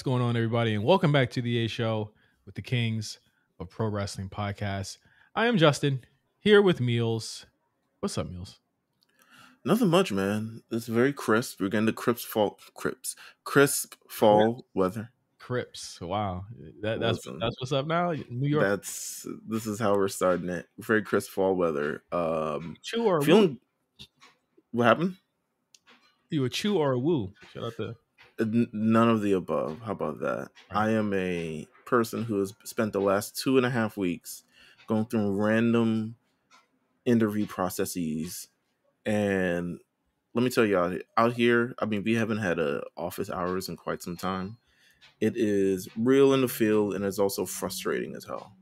What's going on, everybody, and welcome back to the A Show with the Kings of Pro Wrestling Podcast. I am Justin, here with Meelz. What's up, Meelz? Nothing much, man. It's very crisp. We're getting the crisp fall weather. Crips. Wow, that's what's up now. New York. This is how we're starting it. Very crisp fall weather. Chew or feeling. Woo? What happened? You a chew or a woo? Shout out to. None of the above. How about that? Right. I am a person who has spent the last 2.5 weeks going through random interview processes. And let me tell y'all, out here, I mean, we haven't had office hours in quite some time. It is real in the field, and it's also frustrating as hell.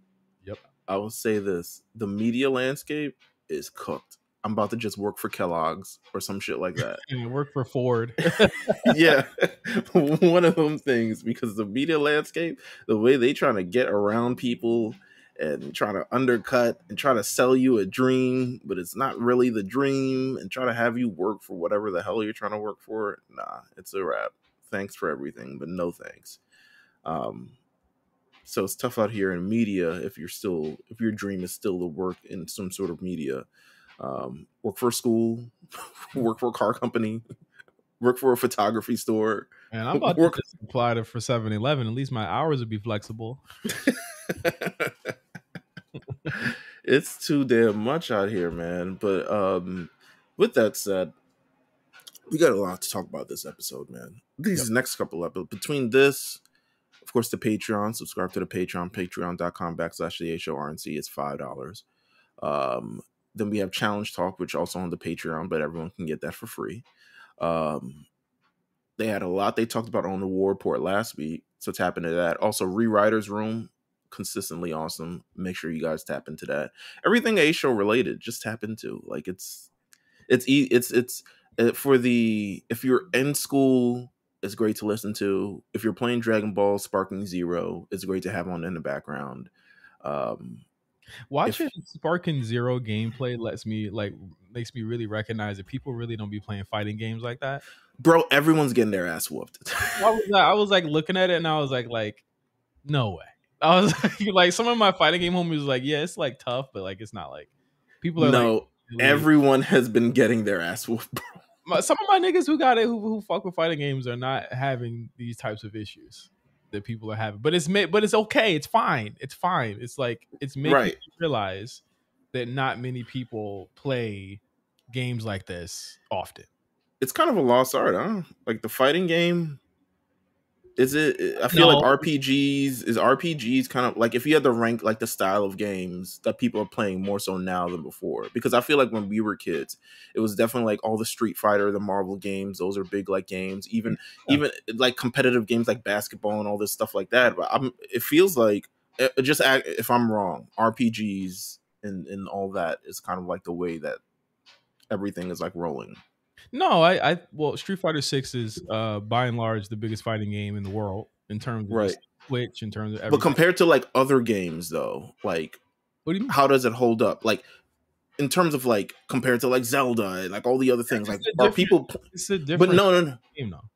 Yep. I will say this. The media landscape is cooked. I'm about to just work for Kellogg's or some shit like that. And work for Ford. Yeah. One of them things, because the media landscape, the way they trying to get around people and try to undercut and try to sell you a dream, but it's not really the dream, and try to have you work for whatever the hell you're trying to work for. Nah, it's a wrap. Thanks for everything, but no thanks. So it's tough out here in media if your dream is still to work in some sort of media. Work for a school, work for a car company, work for a photography store. And I'm about to just apply for 7-Eleven. At least my hours would be flexible. It's too damn much out here, man. But with that said, we got a lot to talk about this episode, man. These next couple episodes, between this, of course, the Patreon. Subscribe to the Patreon, patreon.com/the8show-RNC. It's $5. Then we have Challenge Talk, which also on the Patreon, but everyone can get that for free. They had a lot they talked about on the War Report last week, so tap into that. Also, Rewriters Room, consistently awesome. Make sure you guys tap into that. Everything A Show related, just tap into. Like it's for the, if you're in school, it's great to listen to. If you're playing Dragonball Sparking 0, it's great to have on in the background. Watching Sparking 0 gameplay makes me really recognize that people really don't be playing fighting games like that. Bro, everyone's getting their ass whooped. I was like looking at it and I was like, no way. I was like some of my fighting game homies was like, yeah, it's like tough, but like it's not like people are no. Like, everyone has been getting their ass whooped, bro. Some of my niggas who got it who fuck with fighting games are not having these types of issues that people are having, but it's okay. It's fine. It's like it's making you realize that not many people play games like this often. It's kind of a lost art, huh? Like the fighting game. Is it? I feel like RPGs kind of like, if you had to rank like the style of games that people are playing more so now than before, because I feel like when we were kids, it was definitely like all the Street Fighter, the Marvel games. Those are big like games, even like competitive games like basketball and all this stuff like that. But it feels like, just if I'm wrong, RPGs and all that is kind of like the way that everything is like rolling. No, well, Street Fighter 6 is by and large the biggest fighting game in the world in terms of Twitch, in terms of everything. But compared to like other games though, like what do you mean? How does it hold up? Like in terms of like compared to like Zelda and like all the other things, like are people? It's a different. But no. Game, though.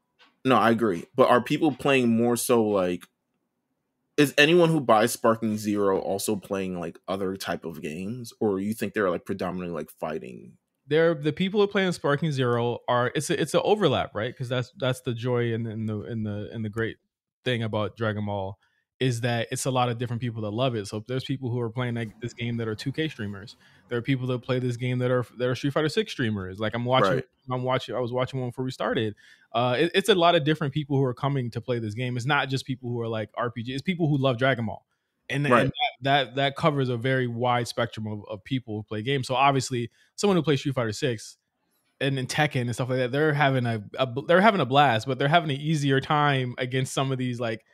No, I agree. But are people playing more so like? Is anyone who buys Sparking 0 also playing like other type of games, or you think they're like predominantly like fighting? The people who play in Sparking 0 it's an overlap, right? Because that's the joy and the great thing about Dragon Ball is that it's a lot of different people that love it. So there's people who are playing like this game that are 2K streamers. There are people that play this game that are Street Fighter 6 streamers. Like I was watching one before we started. It's a lot of different people who are coming to play this game. It's not just people who are like RPG. It's people who love Dragon Ball. And that covers a very wide spectrum of people who play games. So obviously, someone who plays Street Fighter 6 and then Tekken and stuff like that, they're having a blast, but they're having an easier time against some of these like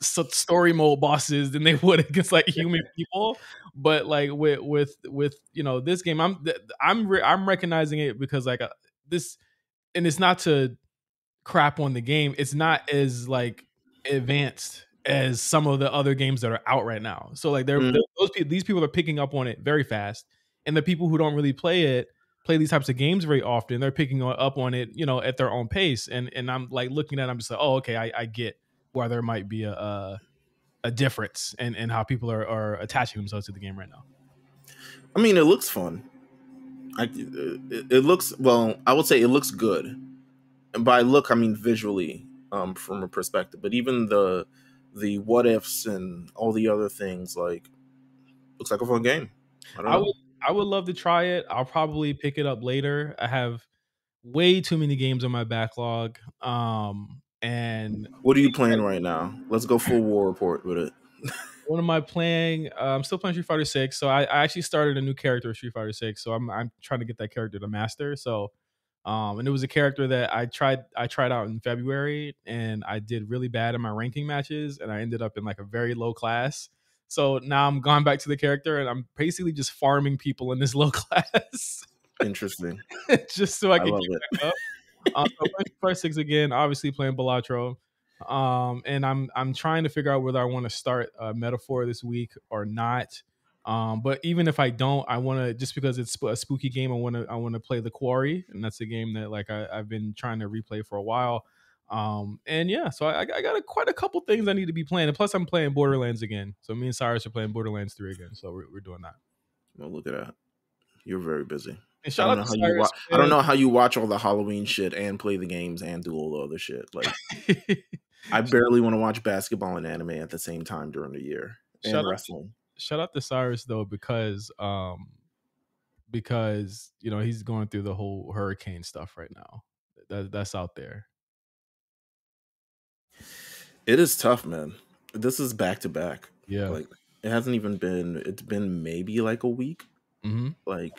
story mode bosses than they would against like human people. But like with this game, I'm recognizing it because like this, and it's not to crap on the game. It's not as like advanced as some of the other games that are out right now. So like these people are picking up on it very fast, and the people who don't really play these types of games very often, they're picking up on it, at their own pace. And I'm like looking at it, I'm just like, oh, okay, I get why there might be a difference in how people are attaching themselves to the game right now. I mean, it looks fun. It looks, well, I would say it looks good. And by look, I mean visually, from a perspective. But even the what ifs and all the other things, like, looks like a fun game. I don't I know. would I would love to try it. I'll probably pick it up later. I have way too many games on my backlog. And What are you playing right now? Let's go full war report with it. what am I playing? I'm still playing Street Fighter 6. So I actually started a new character in Street Fighter 6. So I'm trying to get that character to master. So and it was a character that I tried out in February, and I did really bad in my ranking matches, and I ended up in like a very low class. So now I'm gone back to the character, and I'm basically just farming people in this low class. Interesting. Just so I I can love get it. back up. So playing First Six again, obviously playing Balatro. And I'm trying to figure out whether I want to start a Metaphor this week or not. But even if I don't, I want to, just because it's a spooky game, I want to play The Quarry, and that's a game that like I've been trying to replay for a while. And yeah, so I got quite a couple things I need to be playing, and plus I'm playing Borderlands again. So me and Cyrus are playing Borderlands 3 again. So we're doing that. Well, look at that. You're very busy. And I shout don't out know to how you Cyrus. watch. I don't know how you watch all the Halloween shit and play the games and do all the other shit. Like, I barely want to watch basketball and anime at the same time during the year, shout and out wrestling. shout out to Cyrus though, because you know he's going through the whole hurricane stuff right now. That's out there. It is tough, man. This is back to back. Yeah. Like, it hasn't even been. It's been maybe like a week. Mm-hmm. Like,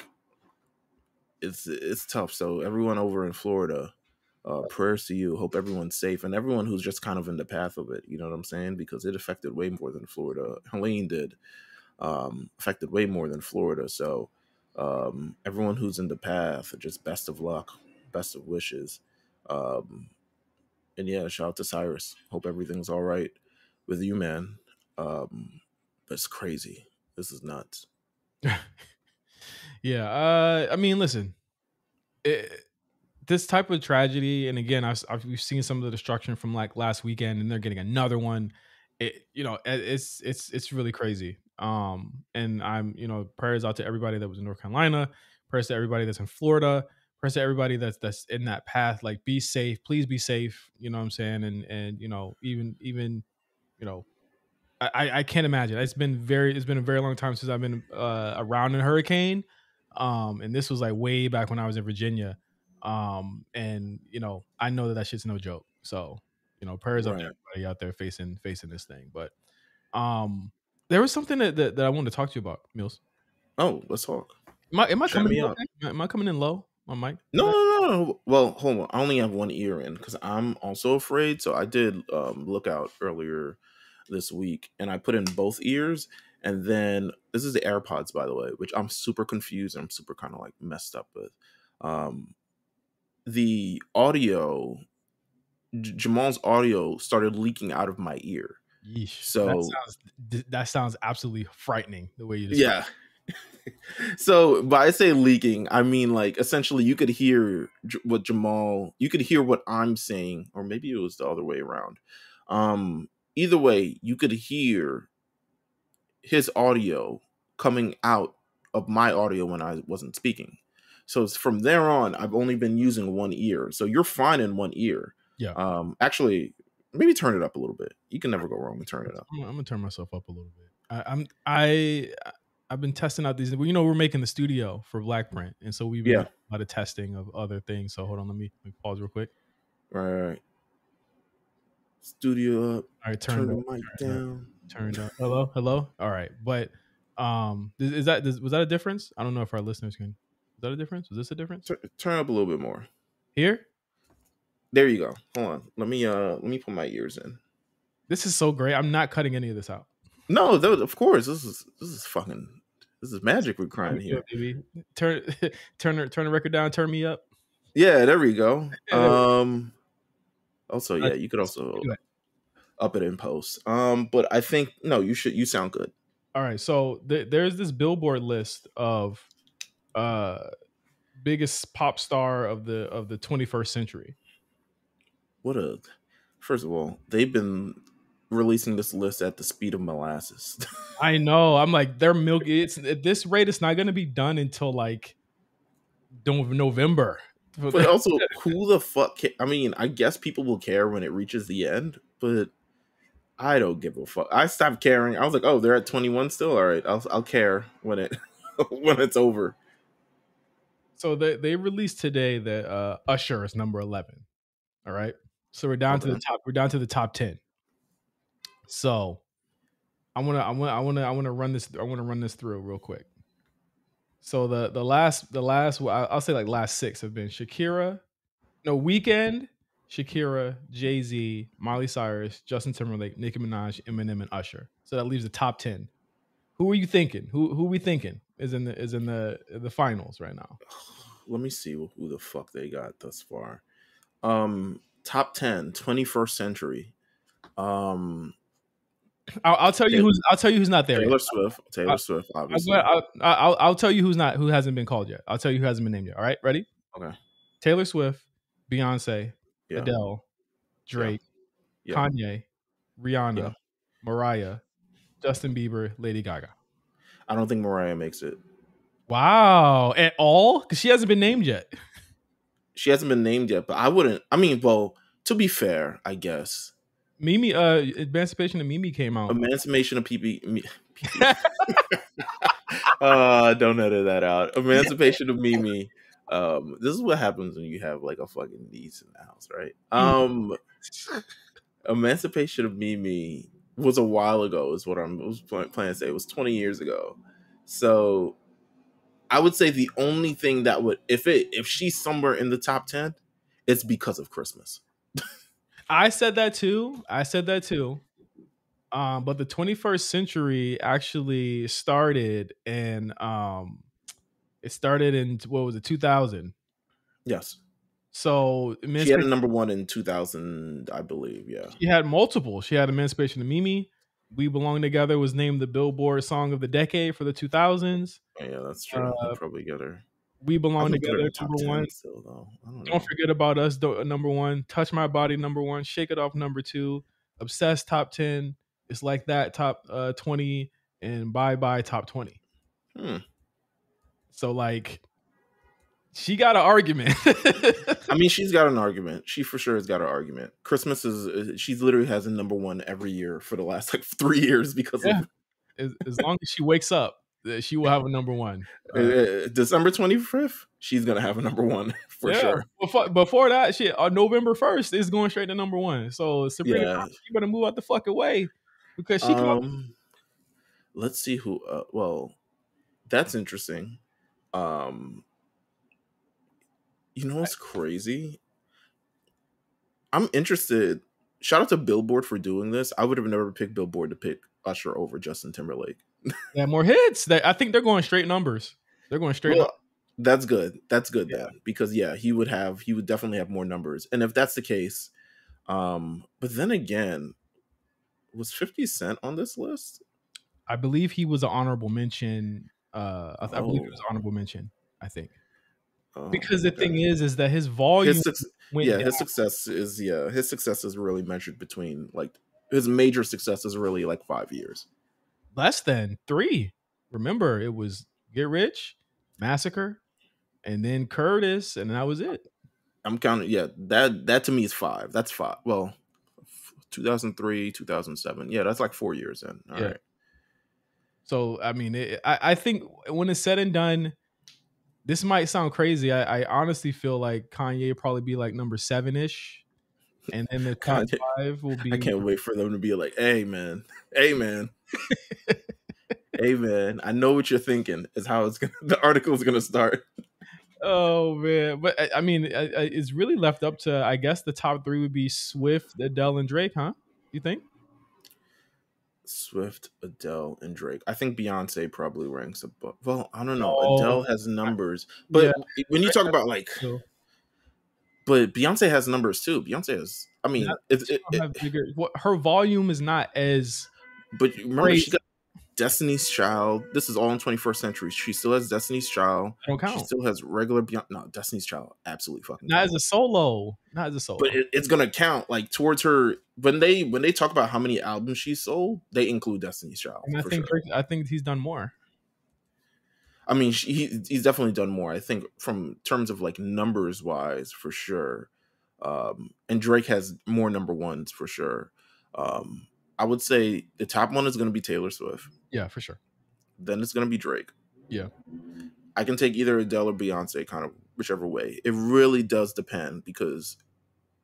it's tough. So everyone over in Florida, prayers to you. Hope everyone's safe, and everyone who's just kind of in the path of it. You know what I'm saying? Because it affected way more than Florida. Helene did. Affected way more than Florida. So everyone who's in the path, just best of luck, best of wishes. And yeah, shout out to Cyrus. Hope everything's all right with you, man. That's crazy. This is nuts. Yeah. I mean, listen, this type of tragedy, and again, we've seen some of the destruction from like last weekend, and they're getting another one. It's really crazy. And I'm, prayers out to everybody that was in North Carolina, prayers to everybody that's in Florida, prayers to everybody that's in that path. Like, be safe, please be safe. You know what I'm saying? And even I can't imagine. It's been a very long time since I've been around a hurricane. And this was like way back when I was in Virginia. And I know that shit's no joke. So, prayers up to Right. everybody out there facing this thing. But there was something that I wanted to talk to you about, Meelz. Oh, let's talk. Am I Chat coming me in up. low? Am I coming in low on mic? No, no, no. Well, hold on. I only have one ear in because I'm also afraid. So I did look out earlier this week, and I put in both ears. And then this is the AirPods, by the way, which I'm super confused. I'm super kind of like messed up with. The audio, Jamal's audio started leaking out of my ear. Yeesh. So That sounds absolutely frightening the way you describe. yeah. So by I say leaking, I mean like essentially you could hear what Jamal, you could hear what I'm saying, or maybe it was the other way around. Either way, you could hear his audio coming out of my audio when I wasn't speaking. So it's from there on, I've only been using one ear. So you're fine in one ear. Yeah. Actually, maybe turn it up a little bit. You can never go wrong with turning it up. I'm gonna turn myself up a little bit. I've been testing out these. We're making the studio for Blackprint, and so we've been doing a lot of testing of other things. So hold on, let me pause real quick. Right. Studio up. All right, Turn the mic down. Turned up. Hello. All right, but was that a difference? I don't know if our listeners can. Is that a difference? Was this a difference? Turn up a little bit more. Here. There you go. Hold on. Let me put my ears in. This is so great. I'm not cutting any of this out. No, of course. This is magic we're crying here. Baby. Turn the record down. Turn me up. Yeah, there we go. Also, yeah, you could also up it in post. But I think no, you sound good. All right. So there's this Billboard list of biggest pop star of the 21st century. What a First of all, they've been releasing this list at the speed of molasses. I know. I'm like, they're milky. It's at this rate. It's not going to be done until like November. But also, who the fuck? I mean, I guess people will care when it reaches the end, but I don't give a fuck. I stopped caring. I was like, oh, they're at 21 still. All right, I'll care when when it's over. So they released today that Usher is number 11. All right. So we're down to the top. We're down to the top 10. So I want to run this. I want to run this through real quick. So the last I'll say like last 6 have been Shakira, no Weeknd, Shakira, Jay-Z, Miley Cyrus, Justin Timberlake, Nicki Minaj, Eminem, and Usher. So that leaves the top 10. Who are you thinking? Who we thinking is in the finals right now? Let me see who the fuck they got thus far. Top 10, 21st century. I'll tell you who's not there. Taylor Swift. Swift, obviously. I'll tell you who hasn't been called yet. I'll tell you who hasn't been named yet. All right, ready? Okay. Taylor Swift, Beyonce, Adele, Drake, Kanye, Rihanna, Mariah, Justin Bieber, Lady Gaga. I don't think Mariah makes it. Wow, at all? Because she hasn't been named yet. She hasn't been named yet, but I wouldn't. I mean, well, to be fair, I guess. Mimi, Emancipation of Mimi came out. Emancipation of PP. Don't edit that out. Emancipation of Mimi. This is what happens when you have like a fucking niece in the house, right? Emancipation of Mimi was a while ago, is what I was planning to say. It was 20 years ago. So I would say the only thing that would, if she's somewhere in the top 10, it's because of Christmas. I said that too. But the 21st century actually started in it started in what was it, 2000? Yes. So she had a number 1 in 2000, I believe. Yeah. She had multiple. She had Emancipation of Mimi. We Belong Together was named the Billboard Song of the Decade for the 2000s. Yeah, that's true. I'll probably get her. We Belong Together, number 1. Still, though. Don't Forget About Us, number 1. Touch My Body, number 1. Shake It Off, number 2. Obsessed, top 10. It's Like That, top 20. And Bye Bye, top 20. So, like, she got an argument. I mean, she's got an argument. She for sure has got an argument. Christmas she literally has a number 1 every year for the last like 3 years because of as long as she wakes up, she will have a number 1. December 25th, she's gonna have a number 1 for sure. Before that, shit, November 1st is going straight to number 1. So Sabrina, you better move out the fucking way because she. Let's see who. Well, that's interesting. You know what's crazy? I'm interested. Shout out to Billboard for doing this. I would have never picked Billboard to pick Usher over Justin Timberlake. Yeah, more hits. I think they're going straight numbers. They're going straight. Well, that's good. That's good then, because he would definitely have more numbers. And if that's the case, but then again, was 50 Cent on this list? I believe he was an honorable mention. I believe it was honorable mention. I think. Because the thing is that his volume, his success is really measured between like his major success is really like 5 years, less than 3. Remember, it was Get Rich, Massacre, and then Curtis, and that was it. I'm counting. Yeah, that to me is 5. That's 5. Well, 2003, 2007. Yeah, that's like 4 years in. All right. So I mean, I think when it's said and done. This might sound crazy. I honestly feel like Kanye probably be like number 7-ish. And then the top 5 will be. I can't wait for them to be like, hey, man. Hey, man. Hey, man. I know what you're thinking is how the article is going to start. Oh, man. But I mean, it's really left up to, I guess the top 3 would be Swift, Adele, and Drake, huh? You think? Swift, Adele, and Drake. I think Beyonce probably ranks above. Well, I don't know. Adele has numbers, but when you talk about like, but Beyonce has numbers too. Beyonce has. I mean, her volume is not as. But remember, Destiny's Child. This is all in 21st century. She still has Destiny's Child. I don't She count. still has regular Beyond. No, Destiny's Child absolutely fucking Not as a counts. solo. Not as a But solo. it's gonna count like towards her when they talk about how many albums she sold. They include Destiny's Child And for sure. I think he's done more. I mean, he's definitely done more. I think from terms of like numbers wise, for sure. And Drake has more number ones for sure. I would say the top one is going to be Taylor Swift. Yeah, for sure. Then it's going to be Drake. Yeah. I can take either Adele or Beyonce, kind of whichever way. It really does depend because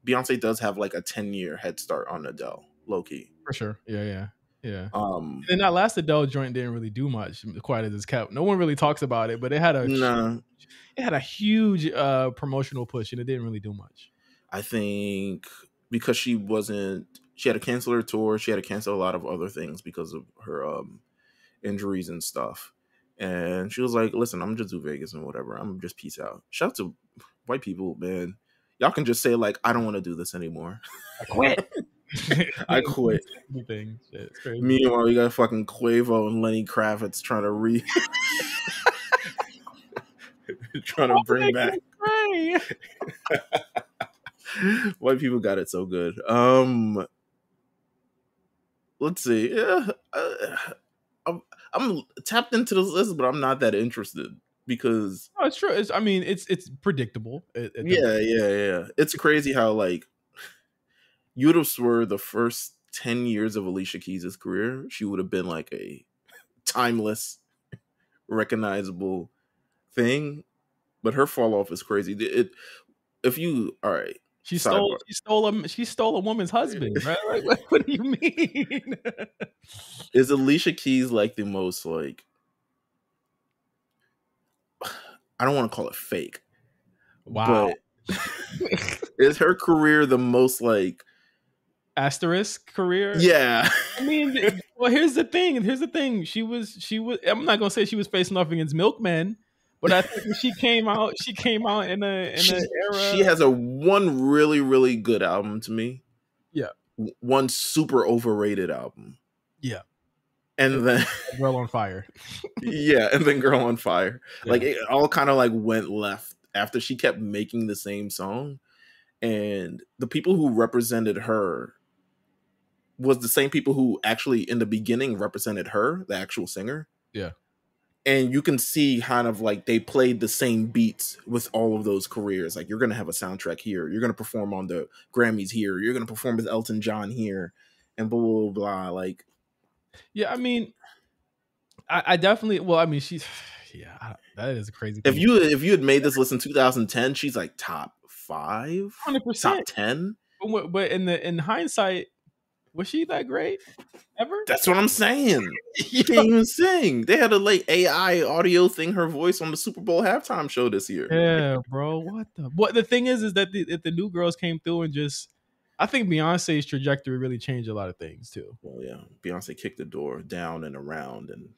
Beyonce does have like a 10-year head start on Adele, low key. For sure. Yeah. And that last Adele joint didn't really do much, quite as it's kept. No one really talks about it, but it had a huge promotional push, and it didn't really do much. I think because she had to cancel her tour. She had to cancel a lot of other things because of her injuries and stuff. And she was like, listen, I'm just do Vegas and whatever. I'm just peace out. Shout out to white people, man. Y'all can just say like, I don't want to do this anymore. I quit. I quit. It's crazy. Meanwhile, we got fucking Quavo and Lenny Kravitz trying to bring back. White people got it so good. Let's see. Yeah, I'm tapped into this list, but I'm not that interested because. Oh, it's true. It's predictable. Yeah. It's crazy how like you would have swore the first 10 years of Alicia Keys' career, she would have been like a timeless, recognizable thing, but her fall off is crazy. All right. She stole a woman's husband, right? Like, what do you mean? Is Alicia Keys like the most like I don't want to call it fake. Wow. But is her career the most like asterisk career? Yeah. I mean, well, here's the thing. She was I'm not gonna say she was facing off against milkmen. But I think when she came out in an era. She has one really, really good album to me. Yeah. One super overrated album. Yeah. And then Girl on Fire. Yeah, and then Girl on Fire. Yeah. Like it all kind of like went left after she kept making the same song. And the people who represented her was the same people who actually in the beginning represented her, the actual singer. Yeah. And you can see kind of like they played the same beats with all of those careers. Like you're going to have a soundtrack here. You're going to perform on the Grammys here. You're going to perform with Elton John here and blah, blah, blah. Like, yeah, I mean, I definitely, well, I mean, she's, yeah, that is a crazy thing. If you had made this list in 2010, she's like top 5, 100%, top 10. But in hindsight, was she that great ever? That's what I'm saying. You can't even sing. They had a like AI audio thing, her voice on the Super Bowl halftime show this year. Yeah, bro. What the thing is that the new girls came through and just, I think Beyonce's trajectory really changed a lot of things too. Well, yeah, Beyonce kicked the door down and around and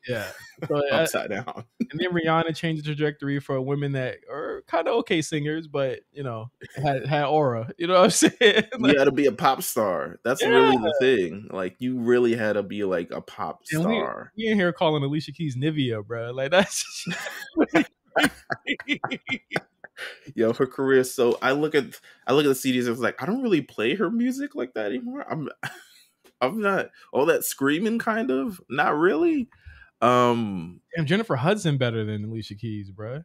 so, upside down. And then Rihanna changed the trajectory for women that are kind of okay singers, but had aura. You know what I'm saying? Like, you had to be a pop star. That's really the thing. Like you really had to be like a pop star. We ain't here calling Alicia Keys Nivea, bro. Like that's. Yo, her career. So I look at the CDs and it's like, I don't really play her music like that anymore. I'm not all that screaming kind of, not really. Damn, Jennifer Hudson better than Alicia Keys, bro.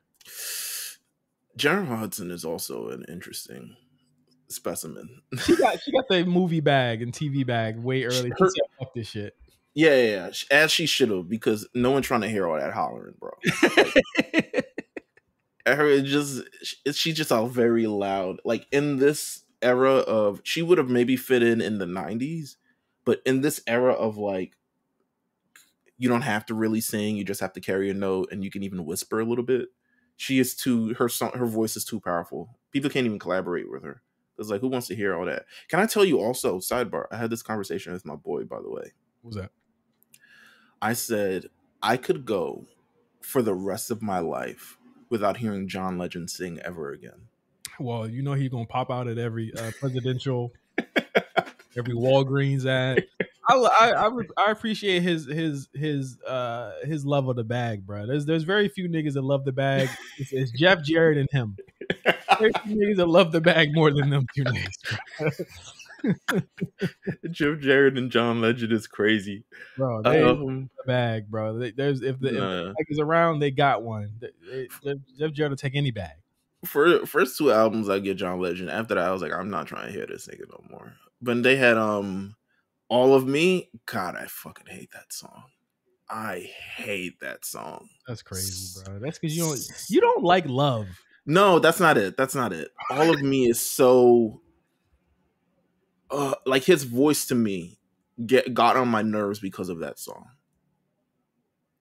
Jennifer Hudson is also an interesting specimen. She got the movie bag and TV bag way early. She said, fuck this shit. Yeah, as she should have, because no one's trying to hear all that hollering, bro. She's just all very loud. Like in this era of, she would have maybe fit in the 90s, but in this era of like, you don't have to really sing, you just have to carry a note, and you can even whisper a little bit. Her voice is too powerful. People can't even collaborate with her. It's like, who wants to hear all that? Can I tell you also, sidebar, I had this conversation with my boy, by the way. What was that? I said, I could go for the rest of my life without hearing John Legend sing ever again. Well, he's going to pop out at every presidential, every Walgreens ad. I appreciate his love of the bag, bro. There's very few niggas that love the bag. It's Jeff Jarrett and him. Very few niggas that love the bag more than them two niggas, bro. Jeff Jarrett and John Legend is crazy. Bro, they love the bag, bro. If the Nah. bag is around, they got one. Jeff Jarrett will take any bag. For first two albums, I get John Legend. After that, I was like, I'm not trying to hear this nigga no more. But they had All of Me. God, I fucking hate that song. I hate that song. That's crazy, bro. That's because you don't like love. No, that's not it. That's not it. All of Me is so like his voice to me got on my nerves because of that song.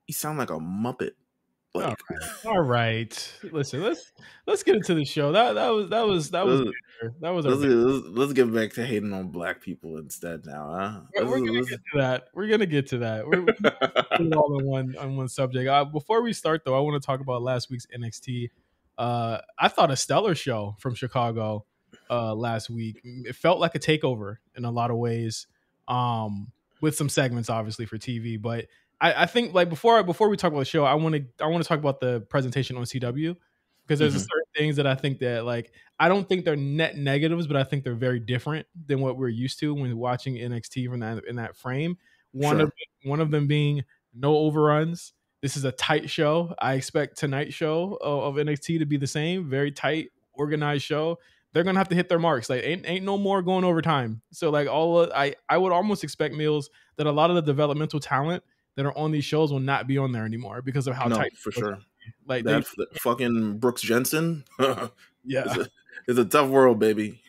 He sound like a Muppet. Like, all right. Listen, let's get into the show. That was let's get back to hating on black people instead now, huh? We're gonna get to that. We're gonna get to that. We're all on one subject. Before we start though, I want to talk about last week's NXT. I thought a stellar show from Chicago last week. It felt like a takeover in a lot of ways, with some segments obviously for TV, but I think like before we talk about the show, I want to talk about the presentation on CW, because there's certain things that I think that like I don't think they're net negatives, but I think they're very different than what we're used to when watching NXT from in that frame. One of them being no overruns. This is a tight show. I expect tonight's show of NXT to be the same. Very tight, organized show. They're gonna have to hit their marks. Like ain't no more going overtime. So like I would almost expect, Meelz, that a lot of the developmental talent that are on these shows will not be on there anymore because of how tight. For sure. Like that fucking Brooks Jensen. Yeah, it's a tough world, baby.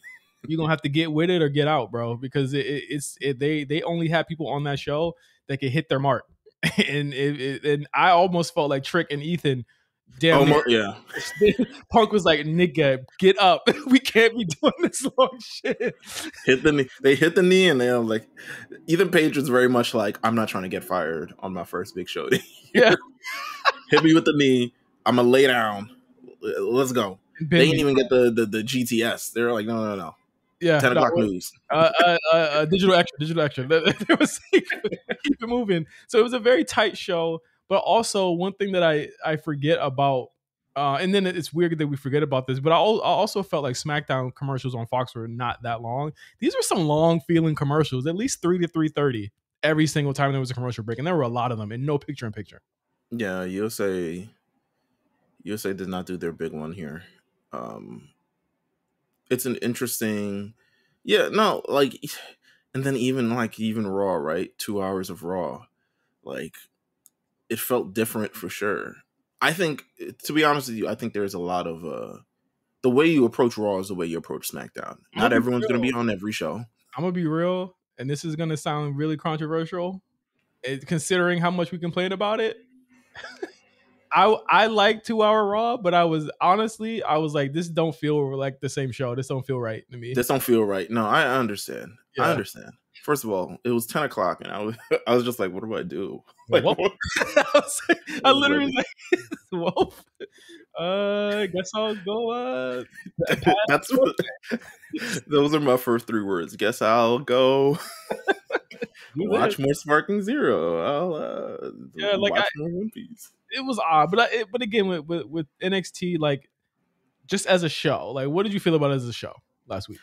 You're gonna have to get with it or get out, bro, because they only have people on that show that can hit their mark. and I almost felt like Trick and Ethan. Damn, yeah. Punk was like, "Nigga, get up. We can't be doing this long shit." They hit the knee, and they're like, Ethan Page was very much like, "I'm not trying to get fired on my first big show." Yeah, hit me with the knee. I'm gonna lay down. Let's go. They didn't even get the GTS. They're like, no. Yeah, 10 o'clock news. Digital extra. They was keep it moving. So it was a very tight show. But also one thing that I forget about, and then it's weird that we forget about this, but I also felt like SmackDown commercials on Fox were not that long. These were some long feeling commercials, at least 3 to 3:30 every single time there was a commercial break, and there were a lot of them, and no picture in picture. Yeah, USA did not do their big one here. It's an interesting, and then even Raw, right? 2 hours of Raw, like. It felt different for sure. I think, to be honest with you, I think there's a lot of the way you approach Raw is the way you approach SmackDown. Not everyone's going to be on every show. I'm going to be real, and this is going to sound really controversial, considering how much we complain about it. I like 2 hour Raw, but I was like, this don't feel like the same show. This don't feel right to me. This don't feel right. No, I understand. Yeah. I understand. First of all, it was 10 o'clock, and I was just like, what do I do? Like, what? I literally was like, well, guess I'll go. Those are my first 3 words. Guess I'll go watch more Sparking Zero. I'll watch more One Piece. It was odd, but again, with NXT, like, just as a show, like, what did you feel about it as a show last week?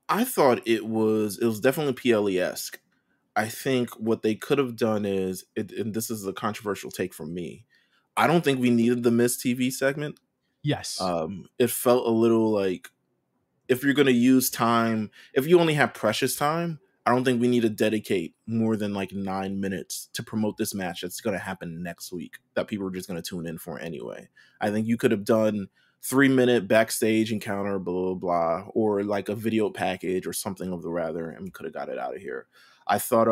I thought it was definitely PLE-esque. I think what they could have done is, and this is a controversial take from me, I don't think we needed the Miz TV segment. Yes. It felt a little like, if you're going to use time, if you only have precious time, I don't think we need to dedicate more than like 9 minutes to promote this match that's going to happen next week that people are just going to tune in for anyway. I think you could have done 3-minute backstage encounter, blah, blah, blah, or like a video package or something of the rather, and we could have got it out of here. I thought,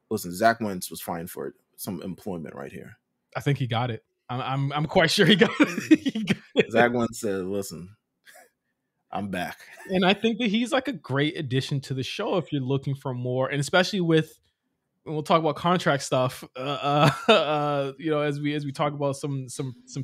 listen, Zach Wentz was fine for some employment right here. I think he got it. I'm quite sure he got it. Zach Wentz said, listen, I'm back. And I think that he's like a great addition to the show if you're looking for more, and especially with, and we'll talk about contract stuff, as we talk about some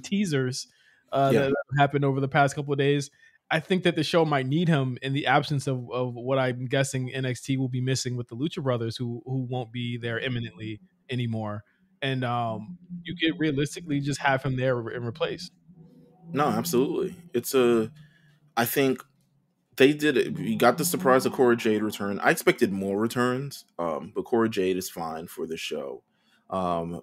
teasers that happened over the past couple of days. I think that the show might need him in the absence of what I'm guessing NXT will be missing with the Lucha Brothers, who won't be there imminently anymore. And you could realistically just have him there and replace. No, absolutely. I think they did it. We got the surprise of Cora Jade return. I expected more returns, but Cora Jade is fine for the show.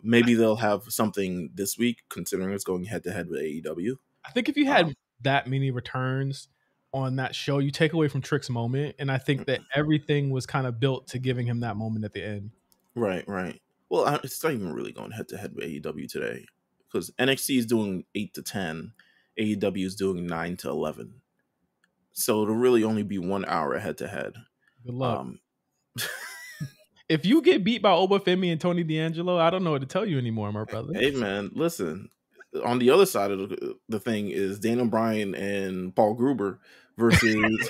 Maybe they'll have something this week, considering it's going head to head with AEW. I think if you had that many returns on that show, you take away from Trick's moment, and I think that everything was kind of built to giving him that moment at the end. Right, right. Well, it's not even really going head to head with AEW today, because NXT is doing 8 to 10, AEW is doing 9 to 11. So it'll really only be 1 hour head to head. Good luck. If you get beat by Obafemi and Tony D'Angelo, I don't know what to tell you anymore, my brother. Hey, man, listen. On the other side of the thing is Daniel Bryan and Paul Gruber versus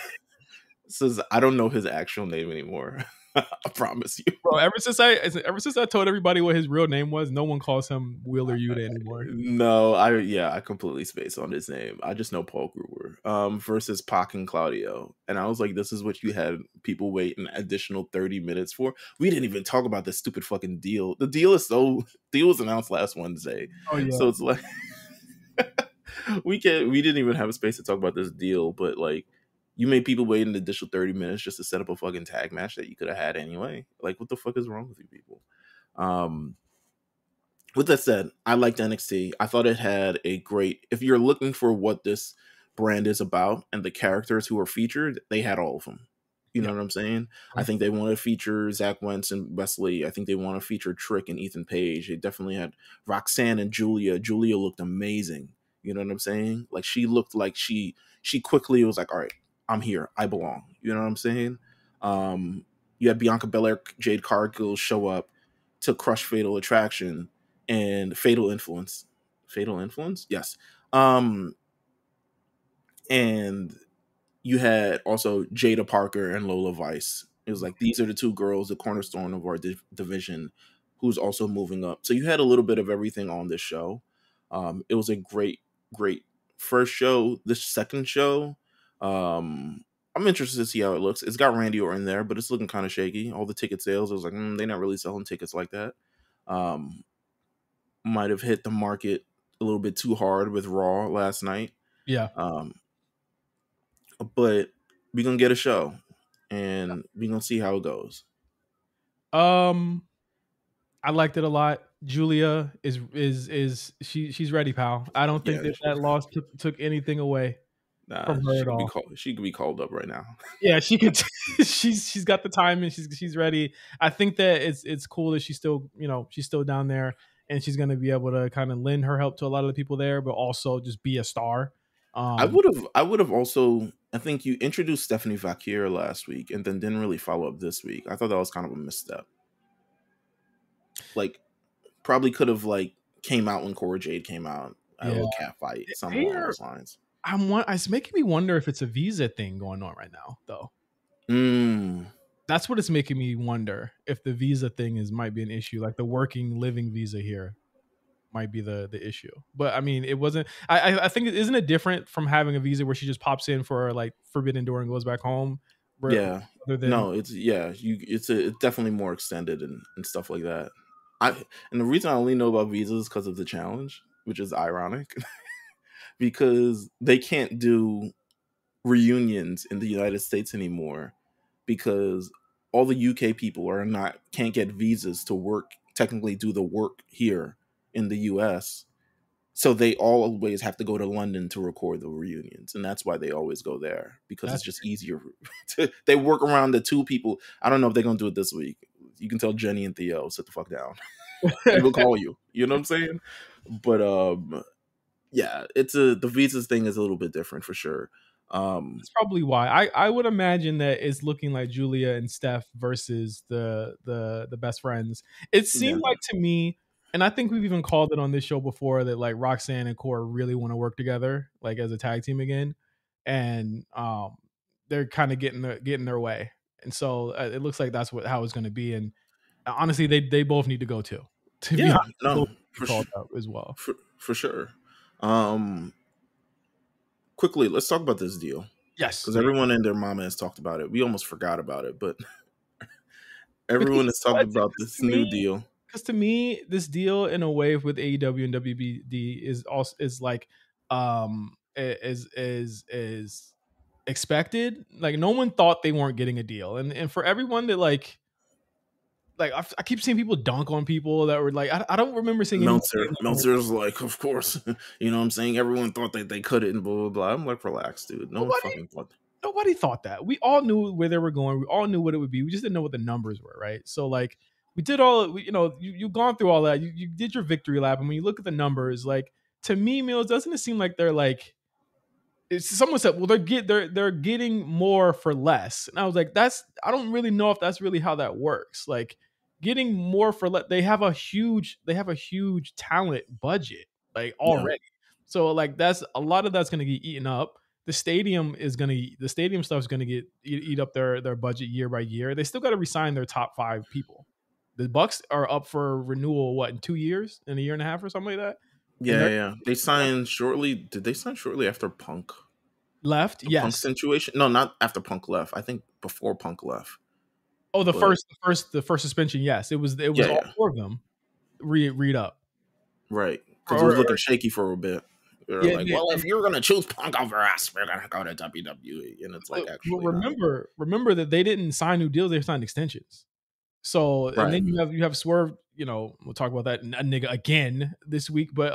says I don't know his actual name anymore. I promise you, bro. Ever since I told everybody what his real name was, no one calls him Wheeler Yuta anymore. No, I completely spaced on his name. I just know Paul Gruber versus Pac and Claudio, and I was like, this is what you had people wait an additional 30 minutes for. We didn't even talk about this stupid fucking deal. The deal was announced last Wednesday. Oh yeah, so it's like we didn't even have a space to talk about this deal, but like. You made people wait an additional 30 minutes just to set up a fucking tag match that you could have had anyway. Like, what the fuck is wrong with you people? With that said, I liked NXT. I thought it had a great... If you're looking for what this brand is about and the characters who are featured, they had all of them. You know what I'm saying? I think they want to feature Zach Wentz and Wesley. I think they want to feature Trick and Ethan Page. They definitely had Roxanne and Julia. Julia looked amazing. You know what I'm saying? Like, she looked like she quickly was like, all right, I'm here. I belong. You know what I'm saying? You had Bianca Belair, Jade Cargill show up to crush Fatal Attraction and Fatal Influence. Fatal Influence? Yes. And you had also Jada Parker and Lola Vice. It was like, these are the two girls, the cornerstone of our division, who's also moving up. So you had a little bit of everything on this show. It was a great, great first show. This second show, I'm interested to see how it looks. It's got Randy Orton there, but it's looking kind of shaky. All the ticket sales, I was like, they're not really selling tickets like that. Might have hit the market a little bit too hard with Raw last night. Yeah. But we're gonna get a show, and we're gonna see how it goes. I liked it a lot. Julia she's ready, pal. I don't think that loss took anything away. From her at all. She could be called up right now. Yeah, she could. she's got the time and she's ready. I think that it's cool that she's still down there and she's going to be able to kind of lend her help to a lot of the people there, but also just be a star. I would have also. I think you introduced Stephanie Vakir last week and then didn't really follow up this week. I thought that was kind of a misstep. Like, probably could have like came out when Cora Jade came out. A little cat fight, something along those lines. It's making me wonder if it's a visa thing going on right now, though. That's what it's making me wonder, if the visa thing might be an issue, like the working living visa here might be the issue. But I mean, it wasn't. I think isn't it different from having a visa where she just pops in for like Forbidden Door and goes back home? Yeah. It's definitely more extended and stuff like that. And the reason I only know about visas is because of the challenge, which is ironic. Because they can't do reunions in the United States anymore because all the UK people can't get visas to work, technically do the work here in the US. So they always have to go to London to record the reunions. And that's why they always go there, because it's just easier. They work around the two people. I don't know if they're going to do it this week. You can tell Jenny and Theo, sit the fuck down. They will call you. You know what I'm saying? But, yeah, the visas thing is a little bit different for sure. That's probably why. I would imagine that it's looking like Julia and Steph versus the best friends. It seemed like to me, and I think we've even called it on this show before, that like Roxanne and Cora really want to work together, like as a tag team again, and they're kind of getting their way, and so it looks like that's how it's going to be. And honestly, they both need to go too. To be honest, for sure. as well, for sure. quickly, let's talk about this deal Yes, because everyone and their mama has talked about it. We almost forgot about it, but because everyone has talked about this new deal. to me, this deal in a way with AEW and WBD is also is like is expected. Like no one thought they weren't getting a deal, and for everyone that I keep seeing people dunk on people that were like, I don't remember seeing anyone. Meltzer's like, of course, you know what I'm saying? Everyone thought that they couldn't, blah, blah, blah. I'm like, relax, dude. No one Nobody, fucking thought that. nobody thought that. We all knew where they were going. We all knew what it would be. We just didn't know what the numbers were, right? So like, we did all, you know, you've gone through all that. You did your victory lap, and when you look at the numbers, like to me, Meelz, doesn't it seem like they're like someone said, well, they're getting more for less, and I was like, I don't really know if that's really how that works. Like getting more for less, they have a huge talent budget like Yeah. already, so like that's a lot of that's going to get eaten up. The stadium stuff is going to get eat up their budget year by year. They still got to resign their top 5 people. The Bucks are up for renewal in 2 years, in a year and a half or something like that, and Yeah, they're yeah. They signed shortly. Did they sign shortly after Punk? left. The Punk Yes. situation? No, not after Punk left. I think before Punk left. Oh, But the first suspension. Yes, it was yeah, all yeah. 4 of them read up. Right. Because it was looking shaky for a bit. They were Yeah, like, well, if you're going to choose Punk over us, we're going to go to WWE. And it's like, actually, remember that they didn't sign new deals; they signed extensions. So, and right. then you have Swerve. You know, we'll talk about that a nigga again this week. But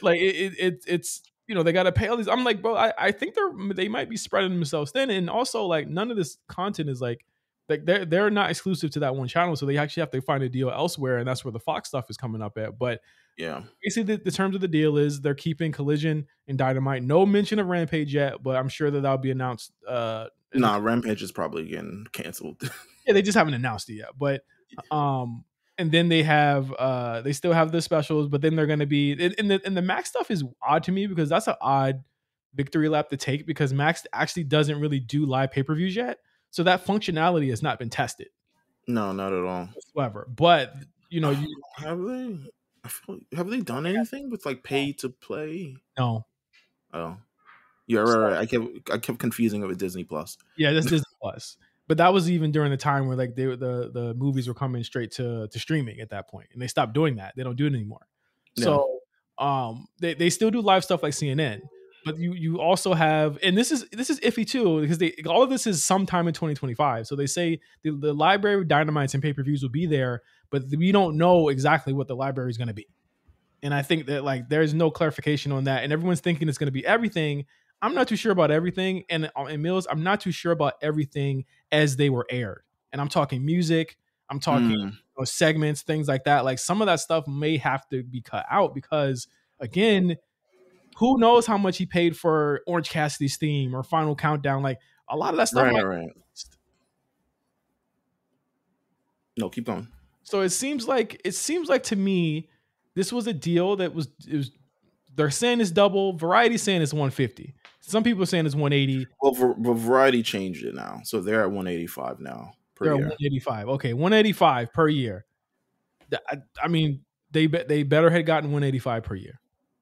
like it's you know, they got to pay all these. I'm like, bro, I think they might be spreading themselves thin, and also like none of this content is like they're not exclusive to that one channel, so they actually have to find a deal elsewhere, and that's where the Fox stuff is coming up at. But yeah, basically the terms of the deal is they're keeping Collision and Dynamite. No mention of Rampage yet, but I'm sure that'll be announced. Rampage is probably getting canceled. Yeah, they just haven't announced it yet. But and then they still have the specials, but then they're going to be and the Max stuff is odd to me because that's an odd victory lap to take because Max actually doesn't really do live pay-per-views yet. So that functionality has not been tested. No, not at all whatsoever. But you know, have they? Have they done anything with like pay to play? No. Oh, yeah, right. I kept confusing it with Disney Plus. Yeah, that's Disney Plus. But that was even during the time where like the movies were coming straight to streaming at that point, and they stopped doing that. They don't do it anymore. So they still do live stuff like CNN, but you also have, and this is iffy too because all of this is sometime in 2025. So they say the library of Dynamites and pay-per-views will be there, but we don't know exactly what the library is going to be. And I think that like there's no clarification on that, and everyone's thinking it's going to be everything. I'm not too sure about everything, and in Meelz, I'm not too sure about everything as they were aired. And I'm talking music, I'm talking segments, things like that. Like some of that stuff may have to be cut out because, again, who knows how much he paid for Orange Cassidy's theme or Final Countdown? Like a lot of that stuff. Right. No, keep going. So it seems like to me, this was a deal that was they're saying it's double. Variety saying it's 150. Some people are saying it's 180. Well, Variety changed it now, so they're at 185 now per year. 185. Okay, 185 per year. I mean, they better had gotten 185 per year.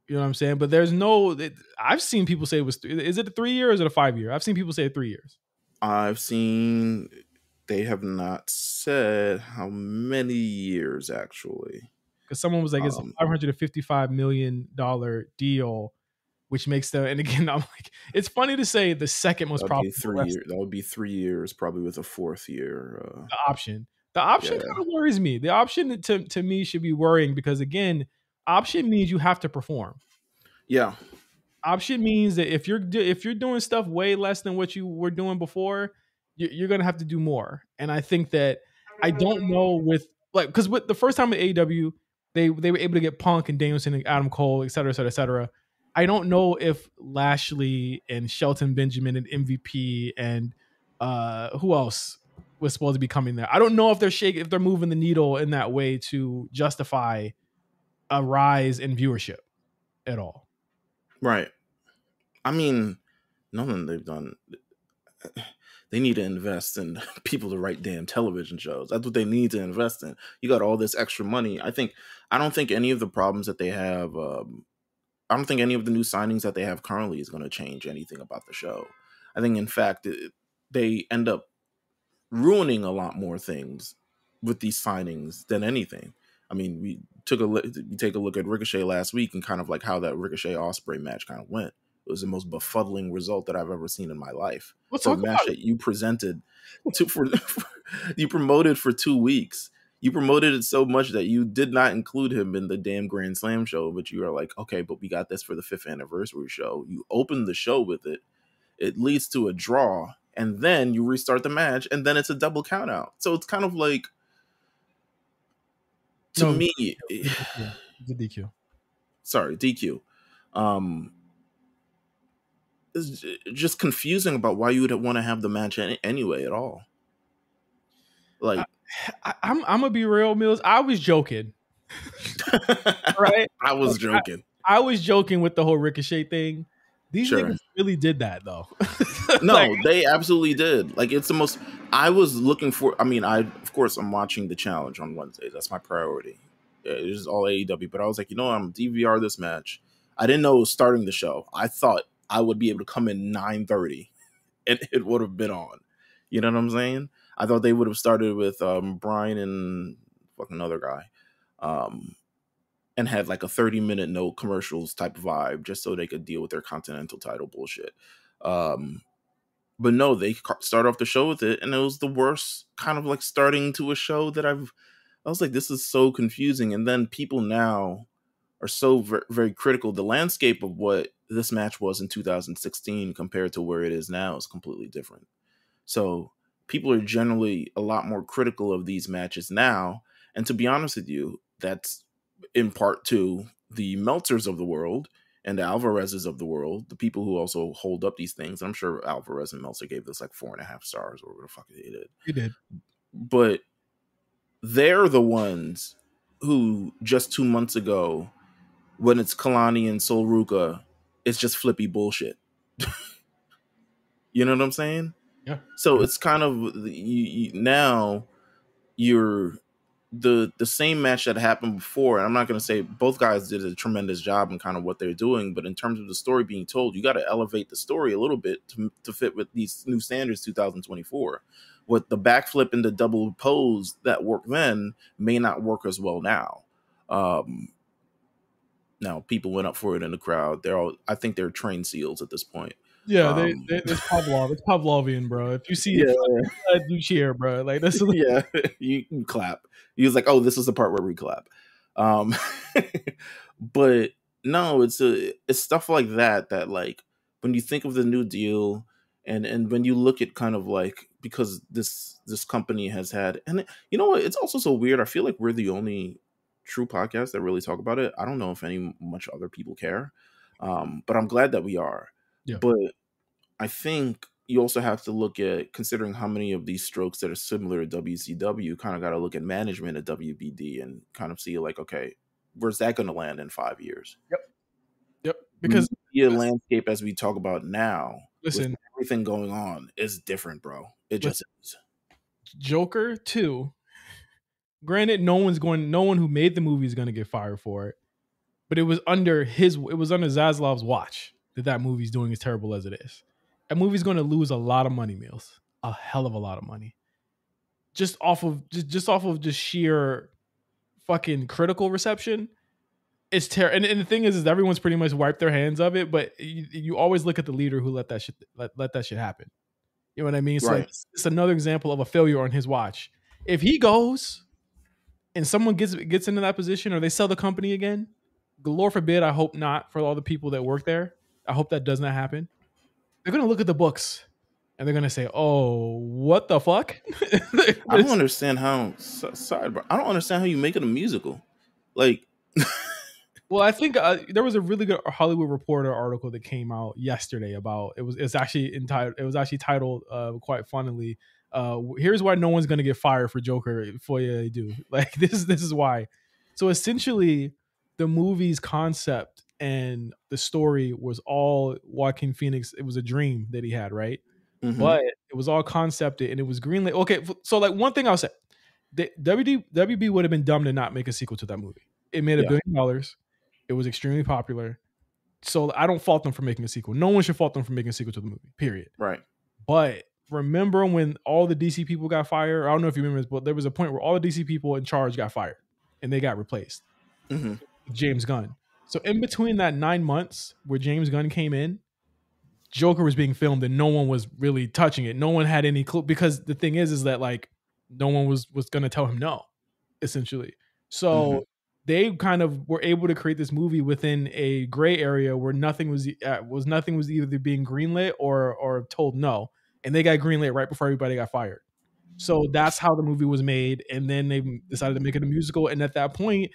You know what I'm saying? But there's no. I've seen people say it was. Is it a 3 year or is it a 5 year? I've seen people say 3 years. I've seen they have not said how many years actually. Because someone was like, it's a $555 million deal, which makes the. And again, I'm like, it's funny to say the second most profitable. 3 years. That would be 3 years, probably with a 4th year. The option kind of worries me. The option to me should be worrying because again, option means you have to perform. Yeah. Option means that if you're doing stuff way less than what you were doing before, you're gonna have to do more. And I think that I don't know with like because with the first time at AEW, they were able to get Punk and Danielson and Adam Cole, et cetera, et cetera, et cetera. I don't know if Lashley and Shelton Benjamin and MVP and who else was supposed to be coming there. I don't know if they're moving the needle in that way to justify a rise in viewership at all. Right. I mean, nothing they've done. They need to invest in people to write damn television shows. That's what they need to invest in. You got all this extra money. I don't think any of the problems that they have I don't think any of the new signings that they have currently is going to change anything about the show. I think, in fact, they end up ruining a lot more things with these signings than anything. I mean, we take a look at Ricochet last week and kind of like how that Ricochet Ospreay match kind of went. It was the most befuddling result that I've ever seen in my life. Let's For a talk match about it. that you presented you promoted for 2 weeks. You promoted it so much that you did not include him in the damn Grand Slam show, but you are like, okay, but we got this for the 5th anniversary show. You opened the show with it. It leads to a draw, and then you restart the match, and then it's a double count out. So it's kind of like, to me, it's a DQ. Sorry, DQ. It's just confusing about why you would want to have the match anyway at all. Like, I'm gonna be real, Meelz. I was joking. Right? I was joking. I was joking with the whole Ricochet thing. These niggas really did that, though. No, they absolutely did. Like, it's the most. I was looking for. I mean, of course I'm watching the challenge on Wednesdays. That's my priority. It is all AEW. But I was like, I'm DVR this match. I didn't know it was starting the show. I thought I would be able to come in 9:30, and it would have been on. You know what I'm saying? I thought they would have started with Brian and fucking another guy. And had like a 30-minute no commercials type vibe just so they could deal with their Continental title bullshit. But no, they start off the show with it, and it was the worst kind of like starting to a show that I was like, this is so confusing. And then people now are so very, very critical. The landscape of what this match was in 2016 compared to where it is now is completely different. So people are generally a lot more critical of these matches now. And to be honest with you, that's in part to the Meltzers of the world and the Alvarez's of the world, the people who also hold up these things. I'm sure Alvarez and Meltzer gave this like 4.5 stars or whatever the fuck they did. He did. But they're the ones who just 2 months ago, when it's Kalani and Sol Ruka, it's just flippy bullshit. You know what I'm saying? Yeah. So it's kind of now you're the same match that happened before. And I'm not going to say both guys did a tremendous job in kind of what they're doing, but in terms of the story being told, you got to elevate the story a little bit to fit with these new standards 2024. What the backflip and the double pose that worked then may not work as well now. Now people went up for it in the crowd. I think they're trained seals at this point. Yeah, it's Pavlov. It's Pavlovian, bro. If you see you cheer, bro. Like this is you clap. He was like, "Oh, this is the part where we clap." But no, it's stuff like that like when you think of the New Deal and when you look at kind of like, because this company has had, and you know what, it's also so weird. I feel like we're the only true podcast that really talk about it. I don't know if much other people care, but I'm glad that we are. Yeah. But I think you also have to look at, considering how many of these strokes that are similar to WCW, you kind of got to look at management at WBD and kind of see like, okay, where's that going to land in 5 years? Yep. Because the landscape as we talk about now, listen, with everything going on is different, bro. It just is. Joker 2. Granted, no one who made the movie is going to get fired for it, but it was under Zaslav's watch that movie's doing as terrible as it is. That movie's going to lose a lot of money, Meelz. A hell of a lot of money. Just off of sheer fucking critical reception. It's terrible. And the thing is everyone's pretty much wiped their hands of it, but you always look at the leader who let that shit happen. You know what I mean? So right. It's another example of a failure on his watch. If he goes and someone gets into that position, or they sell the company again, Lord forbid, I hope not for all the people that work there. I hope that does not happen. They're going to look at the books and they're going to say, oh, what the fuck? I don't understand how, sorry, bro. I don't understand how you make it a musical. Like, well, I think there was a really good Hollywood Reporter article that came out yesterday about it's actually titled quite funnily, here's why no one's going to get fired for Joker before they do. Like this is why. So essentially the movie's concept and the story was all Joaquin Phoenix. It was a dream that he had, right? Mm-hmm. But it was all concepted and it was greenlit. Okay, so like one thing I'll say, WB would have been dumb to not make a sequel to that movie. It made $1 billion. It was extremely popular. So I don't fault them for making a sequel. No one should fault them for making a sequel to the movie, period. Right. But remember when all the DC people got fired? I don't know if you remember this, but there was a point where all the DC people in charge got fired and they got replaced. Mm-hmm. James Gunn. So in between that 9 months where James Gunn came in, Joker was being filmed and no one was really touching it. No one had any clue, because the thing is that like no one was going to tell him no, essentially. So they kind of were able to create this movie within a gray area where nothing was either being greenlit or told no, and they got greenlit right before everybody got fired. So that's how the movie was made, and then they decided to make it a musical. And at that point,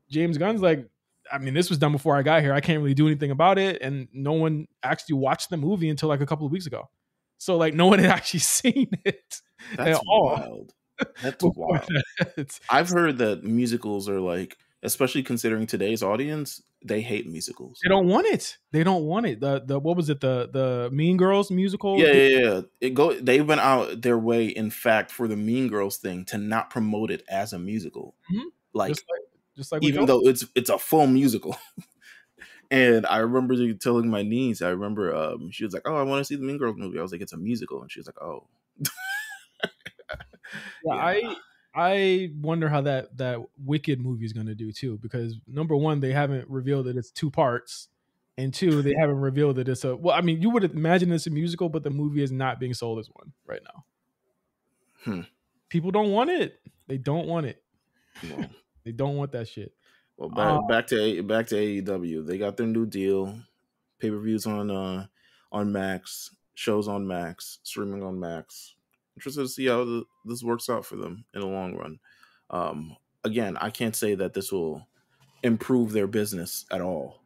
James Gunn's like, I mean, this was done before I got here. I can't really do anything about it, and no one actually watched the movie until like a couple of weeks ago. So like, no one had actually seen it That's at all. wild. That's wild. I've heard that musicals are like, especially considering today's audience, they hate musicals. They don't want it. They don't want it. The what was it? The Mean Girls musical? Yeah. They've been out their way, in fact, for the Mean Girls thing to not promote it as a musical. Mm-hmm. Like just like even though it's a full musical. And I remember telling my niece, I remember she was like, "Oh, I want to see the Mean Girls movie." I was like, "It's a musical," and she was like, "Oh." Yeah. I wonder how that Wicked movie is going to do too, because number one, they haven't revealed that it's 2 parts, and 2, they haven't revealed that it's well, I mean, you would imagine it's a musical, but the movie is not being sold as one right now. People don't want it. They don't want it. No. They don't want that shit. Well, back to AEW. They got their new deal. Pay-per-views on Max, shows on Max, streaming on Max. Interested to see how this works out for them in the long run. Again, I can't say that this will improve their business at all,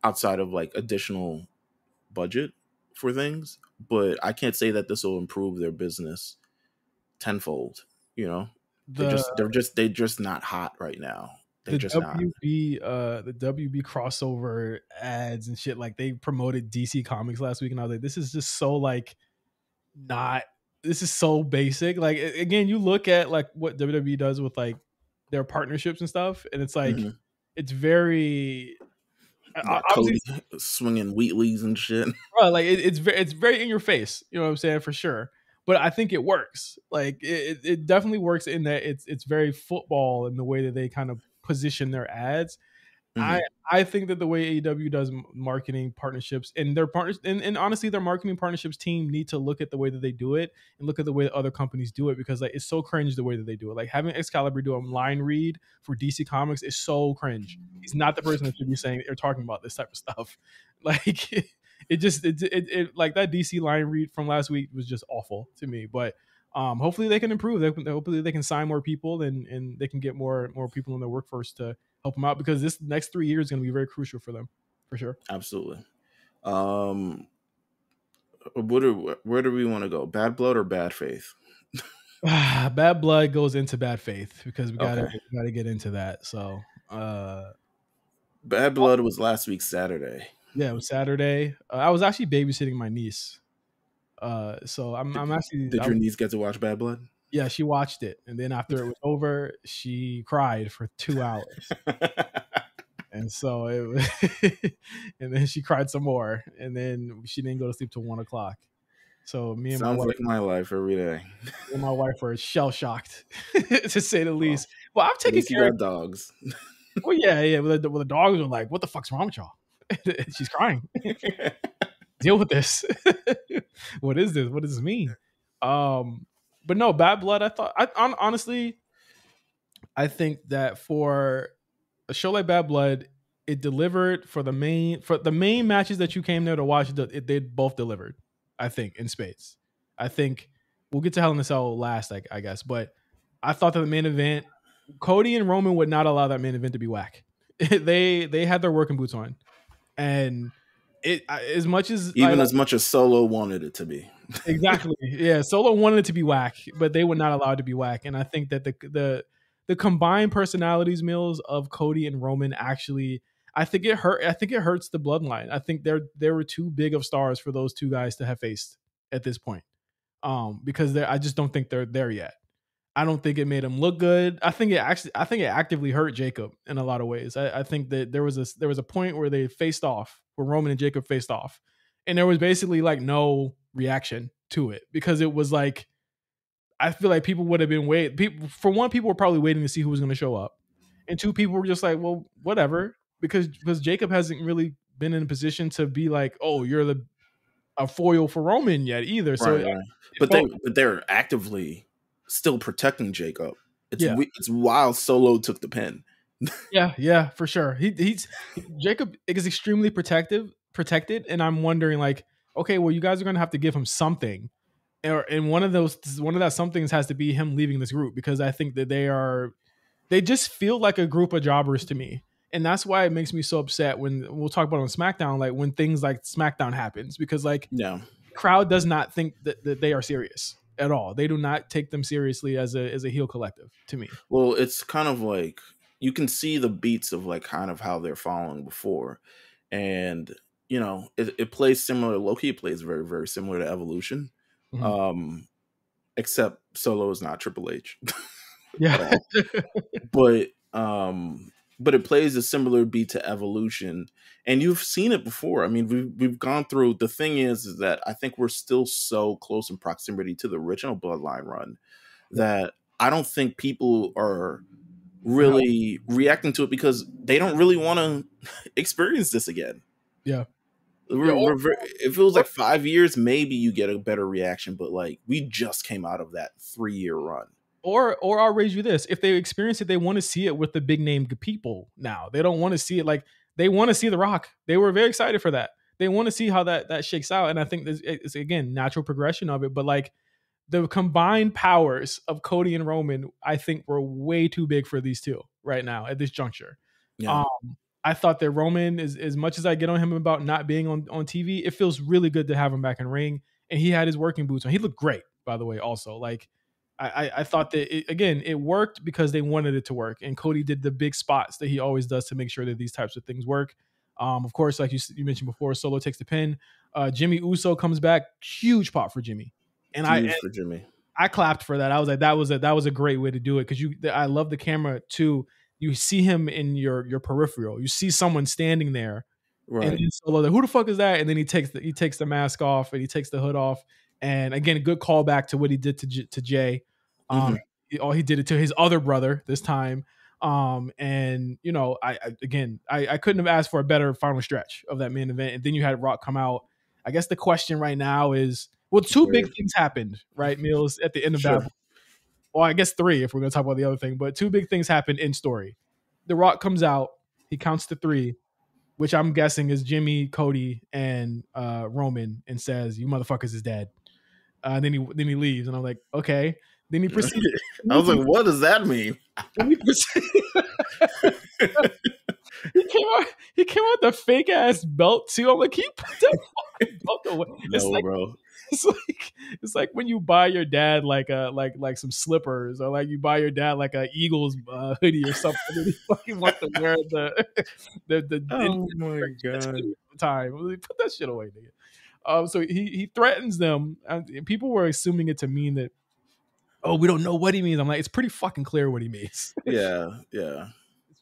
outside of like additional budget for things. But I can't say that this will improve their business tenfold. You know, they're just not hot right now. They're just not. The WB crossover ads and shit, like they promoted DC Comics last week, and I was like, this is just so like this is so basic. Like again, you look at like what WWE does with like their partnerships and stuff, and it's like it's very Cody swinging Wheatleys and shit. Bro, like it's very in your face. You know what I'm saying, for sure. But I think it works. Like it definitely works in that it's very football in the way that they kind of position their ads. I think that the way AEW does marketing partnerships and their partners and honestly their marketing partnerships team need to look at the way that they do it and look at the way that other companies do it, because like it's so cringe the way that they do it. Like having Excalibur do a line read for DC Comics is so cringe. He's not the person that should be saying or talking about this type of stuff. Like it like that DC line read from last week was just awful to me. But hopefully they can improve. Hopefully they can sign more people and they can get more people in their workforce to help them out, because this next 3 years is going to be very crucial for them, for sure. Absolutely. Where do we want to go? Bad Blood or Bad Faith? Bad Blood goes into Bad Faith because we gotta get into that. So Bad Blood was last week Saturday. Yeah, it was Saturday. I was actually babysitting my niece. So I'm actually. Did your niece get to watch Bad Blood? Yeah, she watched it, and then after it was over, she cried for 2 hours. And so it was, and then she cried some more, and then she didn't go to sleep till 1:00. So me and sounds my wife, like my life every day. Me and my wife were shell shocked, to say the least. Well, I'm taking care of dogs. Well, yeah. Well, the dogs were like, "What the fuck's wrong with y'all?" She's crying. Deal with this. What is this? What does this mean? But no, Bad Blood. Honestly, I think that for a show like Bad Blood, it delivered for the main matches that you came there to watch. They both delivered, I think, in spades. I think we'll get to Hell in a Cell last, I guess. But I thought that the main event, Cody and Roman would not allow that main event to be whack. They had their working boots on, and it as much as Solo wanted it to be. Exactly. Yeah, Solo wanted it to be whack, but they would not allow it to be whack. And I think that the combined personalities, Meelz, of Cody and Roman actually, I think it hurts the bloodline. I think there were too big of stars for those two guys to have faced at this point. Because I just don't think they're there yet. I don't think it made him look good. I think it actively hurt Jacob in a lot of ways. I think that there was a point where they faced off, where Roman and Jacob faced off, and there was basically like no reaction to it because it was like I feel like people would have been wait. People for one, people were probably waiting to see who was going to show up, and two, people were just like, well, whatever, because Jacob hasn't really been in a position to be like, oh, you're a foil for Roman yet either. So Right, right. it felt But they're actively still protecting Jacob. yeah. It's wild. Solo took the pin. Yeah, for sure. Jacob is extremely protected, and I'm wondering like, okay, well, you guys are gonna have to give him something, and one of that somethings has to be him leaving this group because I think that they just feel like a group of jobbers to me, and that's why it makes me so upset when we'll talk about on SmackDown, like when things like SmackDown happens because like Yeah. crowd does not think that they are serious at all. They do not take them seriously as a heel collective to me. Well, it's kind of like you can see the beats of like kind of how they're following before, and it plays similar. Loki plays very very similar to Evolution, Mhm. um, except Solo is not Triple H. Yeah. but but it plays a similar beat to Evolution, and you've seen it before. I mean, we've gone through. The thing is that I think we're still so close in proximity to the original Bloodline run that I don't think people are really reacting to it because they don't really want to experience this again. Yeah. Yeah, If it was like 5 years, maybe you get a better reaction, but like we just came out of that 3-year run. or I'll raise you this: if they experience it, they want to see it with the big name people. Now they don't want to see it like they want to see The Rock. They were very excited for that. They want to see how that shakes out, and I think this it's again natural progression of it. But like the combined powers of Cody and Roman, I think were way too big for these two right now at this juncture. Yeah. Um, I thought that Roman, is as much as I get on him about not being on TV, it feels really good to have him back in ring. And he had his working boots on. He looked great, by the way. Also, like I thought that again, it worked because they wanted it to work, and Cody did the big spots that he always does to make sure that these types of things work. Of course, like you mentioned before, Solo takes the pin. Jimmy Uso comes back, huge pop for Jimmy, and Huge for Jimmy. I clapped for that. I was like, that was a great way to do it because I love the camera too. You see him in your peripheral. You see someone standing there, and Right. then Solo, like, who the fuck is that? And then he takes the mask off and he takes the hood off. And again, a good callback to what he did to Jay. Mhm. He did it to his other brother this time. And I couldn't have asked for a better final stretch of that main event. And then you had Rock come out. I guess the question right now is, well, two big things happened, right, Meelz, at the end of Sure. that. Well, I guess three if we're going to talk about the other thing, but two big things happened in story. The Rock comes out, he counts to three, which I'm guessing is Jimmy, Cody, and Roman, and says, "You motherfuckers is dead." Then he leaves, and I'm like, okay. Then he proceeds. I was like, what does that mean? He came out with the fake ass belt too. I'm like, can you put that fucking belt away? No, bro. It's like when you buy your dad like some slippers, or like you buy your dad like a Eagles hoodie or something, and he fucking wants to wear the Oh my god. time. Put that shit away, nigga. So he threatens them, and people were assuming it to mean that, oh, we don't know what he means. I'm like, it's pretty fucking clear what he means. Yeah.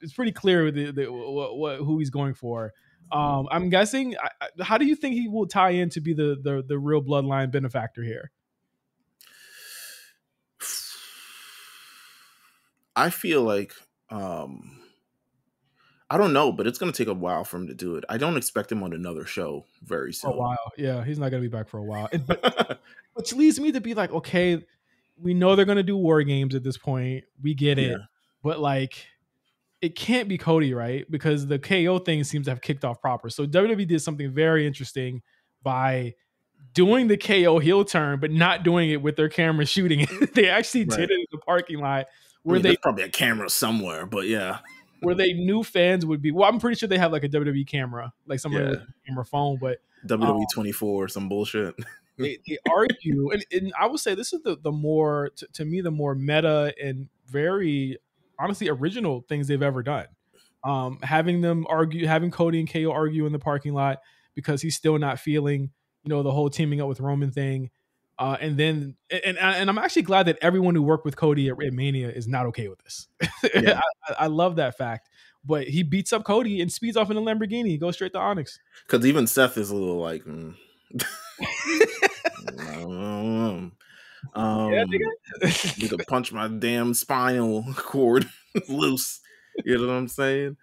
It's pretty clear who he's going for. I'm guessing. How do you think he will tie in to be the real bloodline benefactor here? I feel like I don't know, but it's going to take a while for him to do it. I don't expect him on another show very soon. For a while, yeah, he's not going to be back for a while. Which leads me to be like, okay, we know they're going to do war games at this point. We get it, but like, it can't be Cody, right? Because the KO thing seems to have kicked off proper. So WWE did something very interesting by doing the KO heel turn, but not doing it with their camera shooting it. They actually did it in the parking lot where there's probably a camera somewhere, but yeah. Where they knew fans would be. Well, I'm pretty sure they have like a WWE camera, like someone with a camera phone, but WWE 24 or some bullshit. they argue, and I would say this is the more to me the more meta and very honestly original things they've ever done. Having Cody and KO argue in the parking lot because he's still not feeling, the whole teaming up with Roman thing. And I'm actually glad that everyone who worked with Cody at Mania is not okay with this. Yeah, I love that fact. But he beats up Cody and speeds off in a Lamborghini. He goes straight to Onyx. because even Seth is a little like, Yeah, you nigga. could punch my damn spinal cord loose. You know what I'm saying?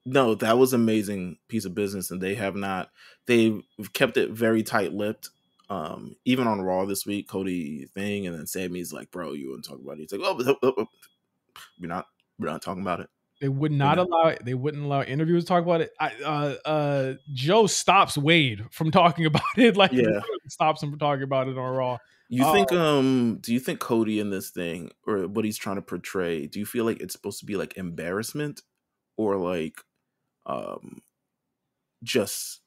No, that was amazing piece of business, and they've kept it very tight-lipped. Even on Raw this week, Cody thing, and then Sammy's like, "Bro, you wouldn't talk about it." He's like, "Oh, we're not talking about it." They would not allow it. They wouldn't allow interviewers to talk about it. Joe stops Wade from talking about it. Like, Yeah. stops him from talking about it on Raw. You think do you think Cody in this thing, or what he's trying to portray, do you feel like it's supposed to be like embarrassment, or like just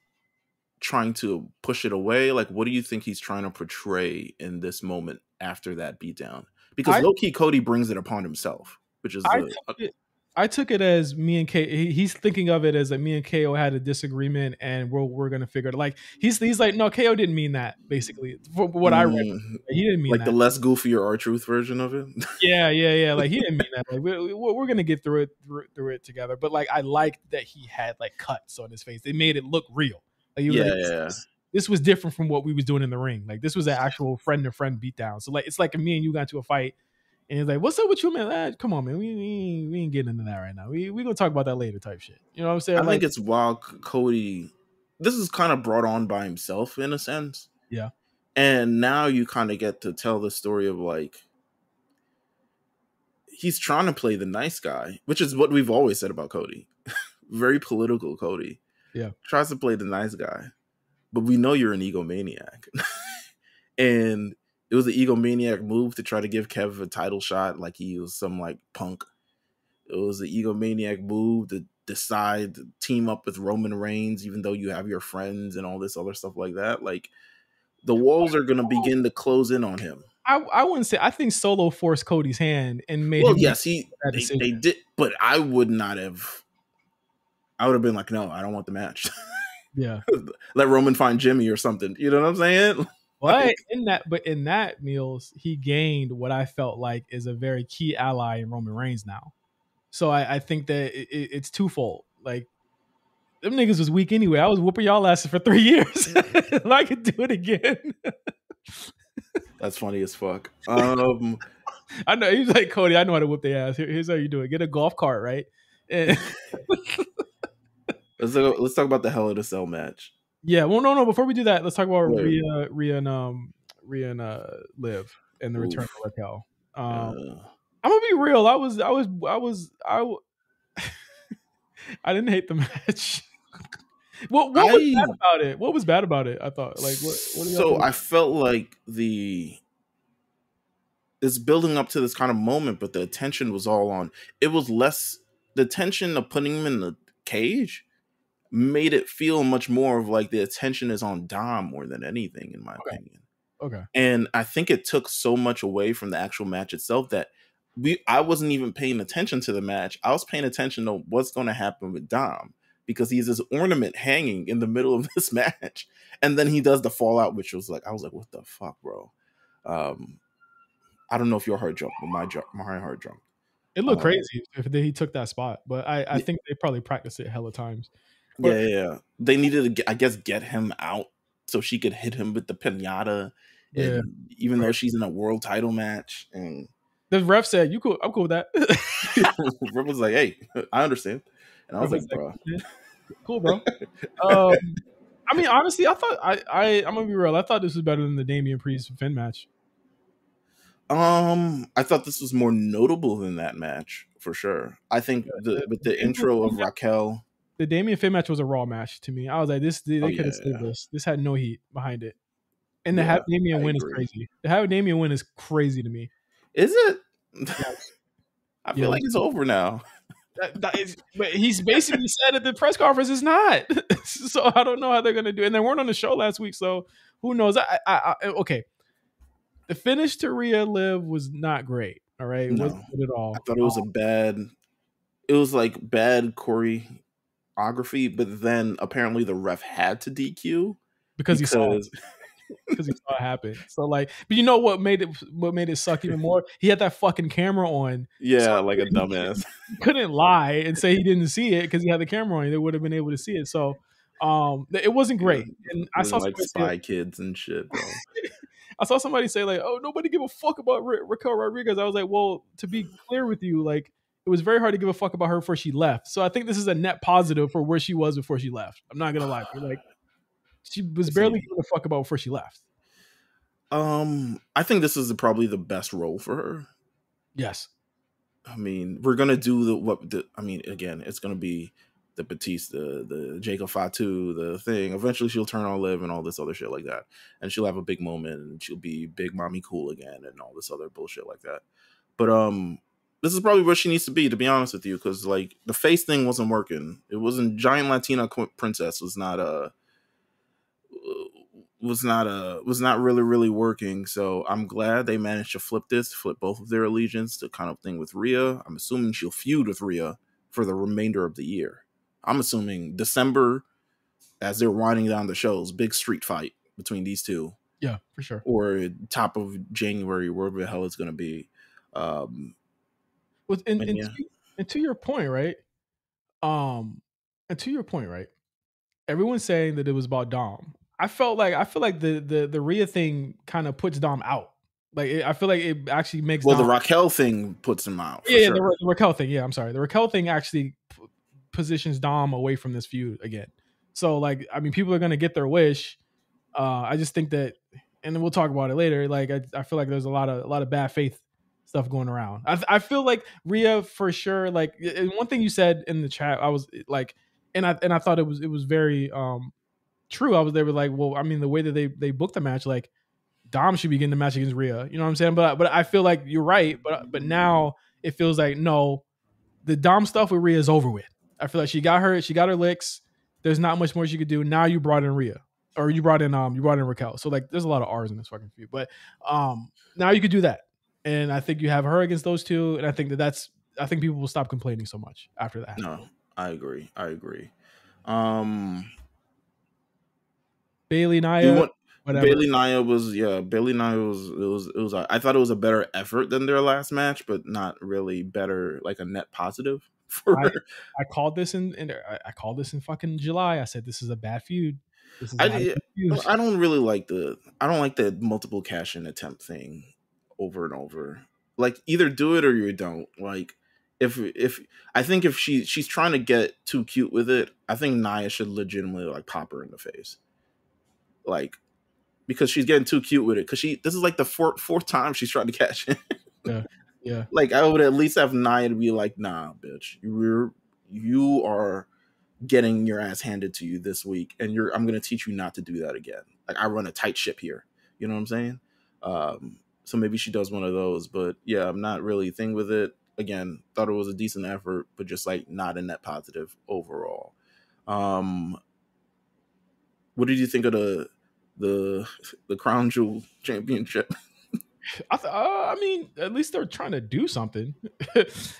trying to push it away? Like, what do you think he's trying to portray in this moment after that beatdown? Because low-key Cody brings it upon himself, which is I took it as me and K. He's thinking of it as like me and KO had a disagreement, and we're gonna figure it. Like he's like, no, KO didn't mean that. Basically, for what I read, he didn't mean like that. The less goofy or R-Truth version of it. Yeah. Like he didn't mean that. Like we're gonna get through it together. But like I liked that he had like cuts on his face. They made it look real. Like he was like, this was different from what we was doing in the ring. Like this was an actual friend to friend beatdown. So like it's like me and you got into a fight. And he's like, "What's up with you, man? Come on, man. We ain't getting into that right now. We gonna talk about that later, type shit. You know what I'm saying?" I think it's wild. Cody, this is kind of brought on by himself in a sense. Yeah. And now you kind of get to tell the story of like he's trying to play the nice guy, which is what we've always said about Cody. Very political, Cody. Yeah. Tries to play the nice guy, but we know you're an egomaniac, and it was an egomaniac move to try to give Kev a title shot like he was some like punk. It was an egomaniac move to decide to team up with Roman Reigns, even though you have your friends and all this other stuff like that. Like the walls are going to begin to close in on him. I wouldn't say. I think Solo forced Cody's hand and made. Well, yes, they did, but I would not have. I would have been like, no, I don't want the match. Yeah, let Roman find Jimmy or something. You know what I'm saying? But in that Meelz, he gained what I felt like is a very key ally in Roman Reigns now. So I think that it's twofold. Like them niggas was weak anyway. I was whooping y'all asses for 3 years. I could do it again. That's funny as fuck. I know he's like, Cody, I know how to whoop their ass. Here's how you do it. Get a golf cart, right? Let's talk about the Hell in a Cell match. Yeah, well, no. Before we do that, let's talk about Rhea and Liv and the return of Raquel. I'm gonna be real. I didn't hate the match. What was bad about it? What was bad about it? I thought like what so I felt like it's building up to this kind of moment, but the attention was all on. It was less the tension of putting him in the cage made it feel much more of like the attention is on Dom more than anything, in my opinion. Okay. And I think it took so much away from the actual match itself that I wasn't even paying attention to the match. I was paying attention to what's going to happen with Dom because he's this ornament hanging in the middle of this match. And then he does the fallout, which was like, I was like, what the fuck, bro? I don't know if your heart jumped, but my heart jumped. It looked crazy if he took that spot, but I think they probably practiced it hella times. But, yeah. They needed to, I guess, get him out so she could hit him with the pinata. Yeah. And even though she's in a world title match, and the ref said, "You cool? I'm cool with that." Ref was like, "Hey, I understand," and I was like, "Bro, cool, bro." I mean, honestly, I thought I'm gonna be real. I thought this was better than the Damian Priest Finn match. I thought this was more notable than that match for sure. I think with the intro of Raquel. The Damian Finn match was a Raw match to me. I was like, they could have saved this. This had no heat behind it. And to have Damian win is crazy. To have Damian win is crazy to me. Is it? I feel like it's over now. But he's basically said at the press conference it's not. So I don't know how they're going to do it. And they weren't on the show last week, so who knows? Okay. The finish to Rhea Liv was not great. All right? It wasn't good at all. I thought it was it was like bad choreography, but then apparently the ref had to DQ because he saw it. because he saw it happen. So like, but you know what made it suck even more? He had that fucking camera on. So Yeah, like a dumbass. he couldn't lie and say he didn't see it because he had the camera on. They would have been able to see it. So it wasn't Yeah, great. And I fucking saw like somebody say Spy Kids and shit, bro. I saw somebody say like, "Oh, nobody give a fuck about Raquel Rodriguez." I was like, "Well, to be clear with you, like it was very hard to give a fuck about her before she left. So I think this is a net positive for where she was before she left. I'm not gonna lie, to you. Like she was barely See, giving a fuck about before she left. I think this is probably the best role for her. Yes, I mean, we're gonna do I mean, again, it's gonna be the Batista, the Jacob Fatu, the thing. Eventually, she'll turn on Liv and all this other shit like that, and she'll have a big moment, and she'll be big mommy cool again, and all this other bullshit like that. But this is probably where she needs to be honest with you, because like the face thing wasn't working. It wasn't giant Latina princess was not really working. So I'm glad they managed to flip both of their allegiance to kind of thing with Rhea. I'm assuming she'll feud with Rhea for the remainder of the year. I'm assuming December, as they're winding down the shows, big street fight between these two. yeah, for sure. Or top of January, wherever the hell it's going to be. And to your point, right? And to your point, right? Everyone's saying that it was about Dom. I feel like the Rhea thing kind of puts Dom out. Like I feel like it actually makes the Dom, Raquel thing puts him out. yeah, sure. the Raquel thing. Yeah, I'm sorry. The Raquel thing actually positions Dom away from this feud again. So like, I mean, people are gonna get their wish. I just think that, and then we'll talk about it later. Like I feel like there's a lot of bad faith stuff going around. I feel like Rhea for sure. Like one thing you said in the chat, I was like, and I thought it was very true. They were like, well, I mean, the way that they booked the match, like Dom should be getting the match against Rhea. You know what I'm saying? But I feel like you're right. But now it feels like no, the Dom stuff with Rhea is over with. I feel like she got her licks. There's not much more she could do. Now you brought in Rhea, or you brought in Raquel. So like, there's a lot of R's in this fucking feud. But now you could do that, and I think you have her against those two, and I think I think people will stop complaining so much after that. No, I agree. Bailey Nia, whatever. Bailey Nia was it was I thought it was a better effort than their last match, but not really better, like a net positive for her. I called this I called this in fucking July. I said this is a bad feud. I don't really like the multiple cash in attempt thing over and over. Like either do it or you don't. Like if I think if she's trying to get too cute with it, I think Nia should legitimately like pop her in the face. Like, because she's getting too cute with it. Because this is like the fourth time she's trying to cash in. Yeah. Like I would at least have Nia to be like, nah, bitch, you are getting your ass handed to you this week, and I'm gonna teach you not to do that again. Like I run a tight ship here. You know what I'm saying? So maybe she does one of those. But yeah, I'm not really a thing with it. Again, thought it was a decent effort, but just like not a net positive overall. What did you think of the Crown Jewel Championship? I mean, at least they're trying to do something.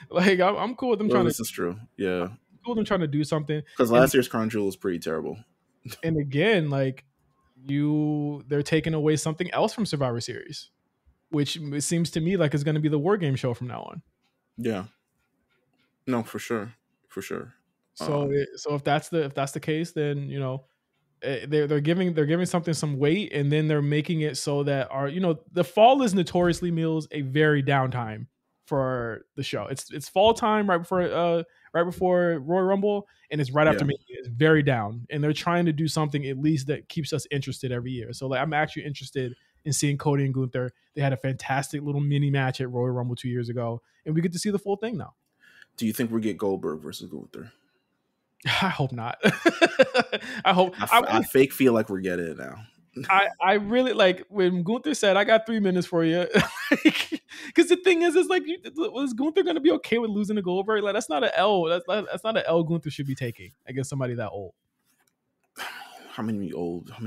Like I'm cool with them trying to. This is true. Yeah, I'm cool with them trying to do something. Because last year's Crown Jewel was pretty terrible. And again, like they're taking away something else from Survivor Series, which it seems to me like is going to be the War Game show from now on. Yeah. No, for sure. So if that's the case, then they're giving something some weight, and then they're making it so that the fall is notoriously, Meelz, a very downtime for the show. It's fall time right before Royal Rumble, and it's right after me. It's very down, and they're trying to do something at least that keeps us interested every year. So like I'm actually interested in seeing Cody and Gunther. They had a fantastic little mini match at Royal Rumble 2 years ago, and we get to see the full thing now. Do you think we get Goldberg versus Gunther? I hope not. I hope. I fake feel like we're getting it now. I really like when Gunther said, "I got 3 minutes for you," because the thing is like, was Gunther going to be okay with losing to Goldberg? Like that's not an L. That's not an L Gunther should be taking against somebody that old. How many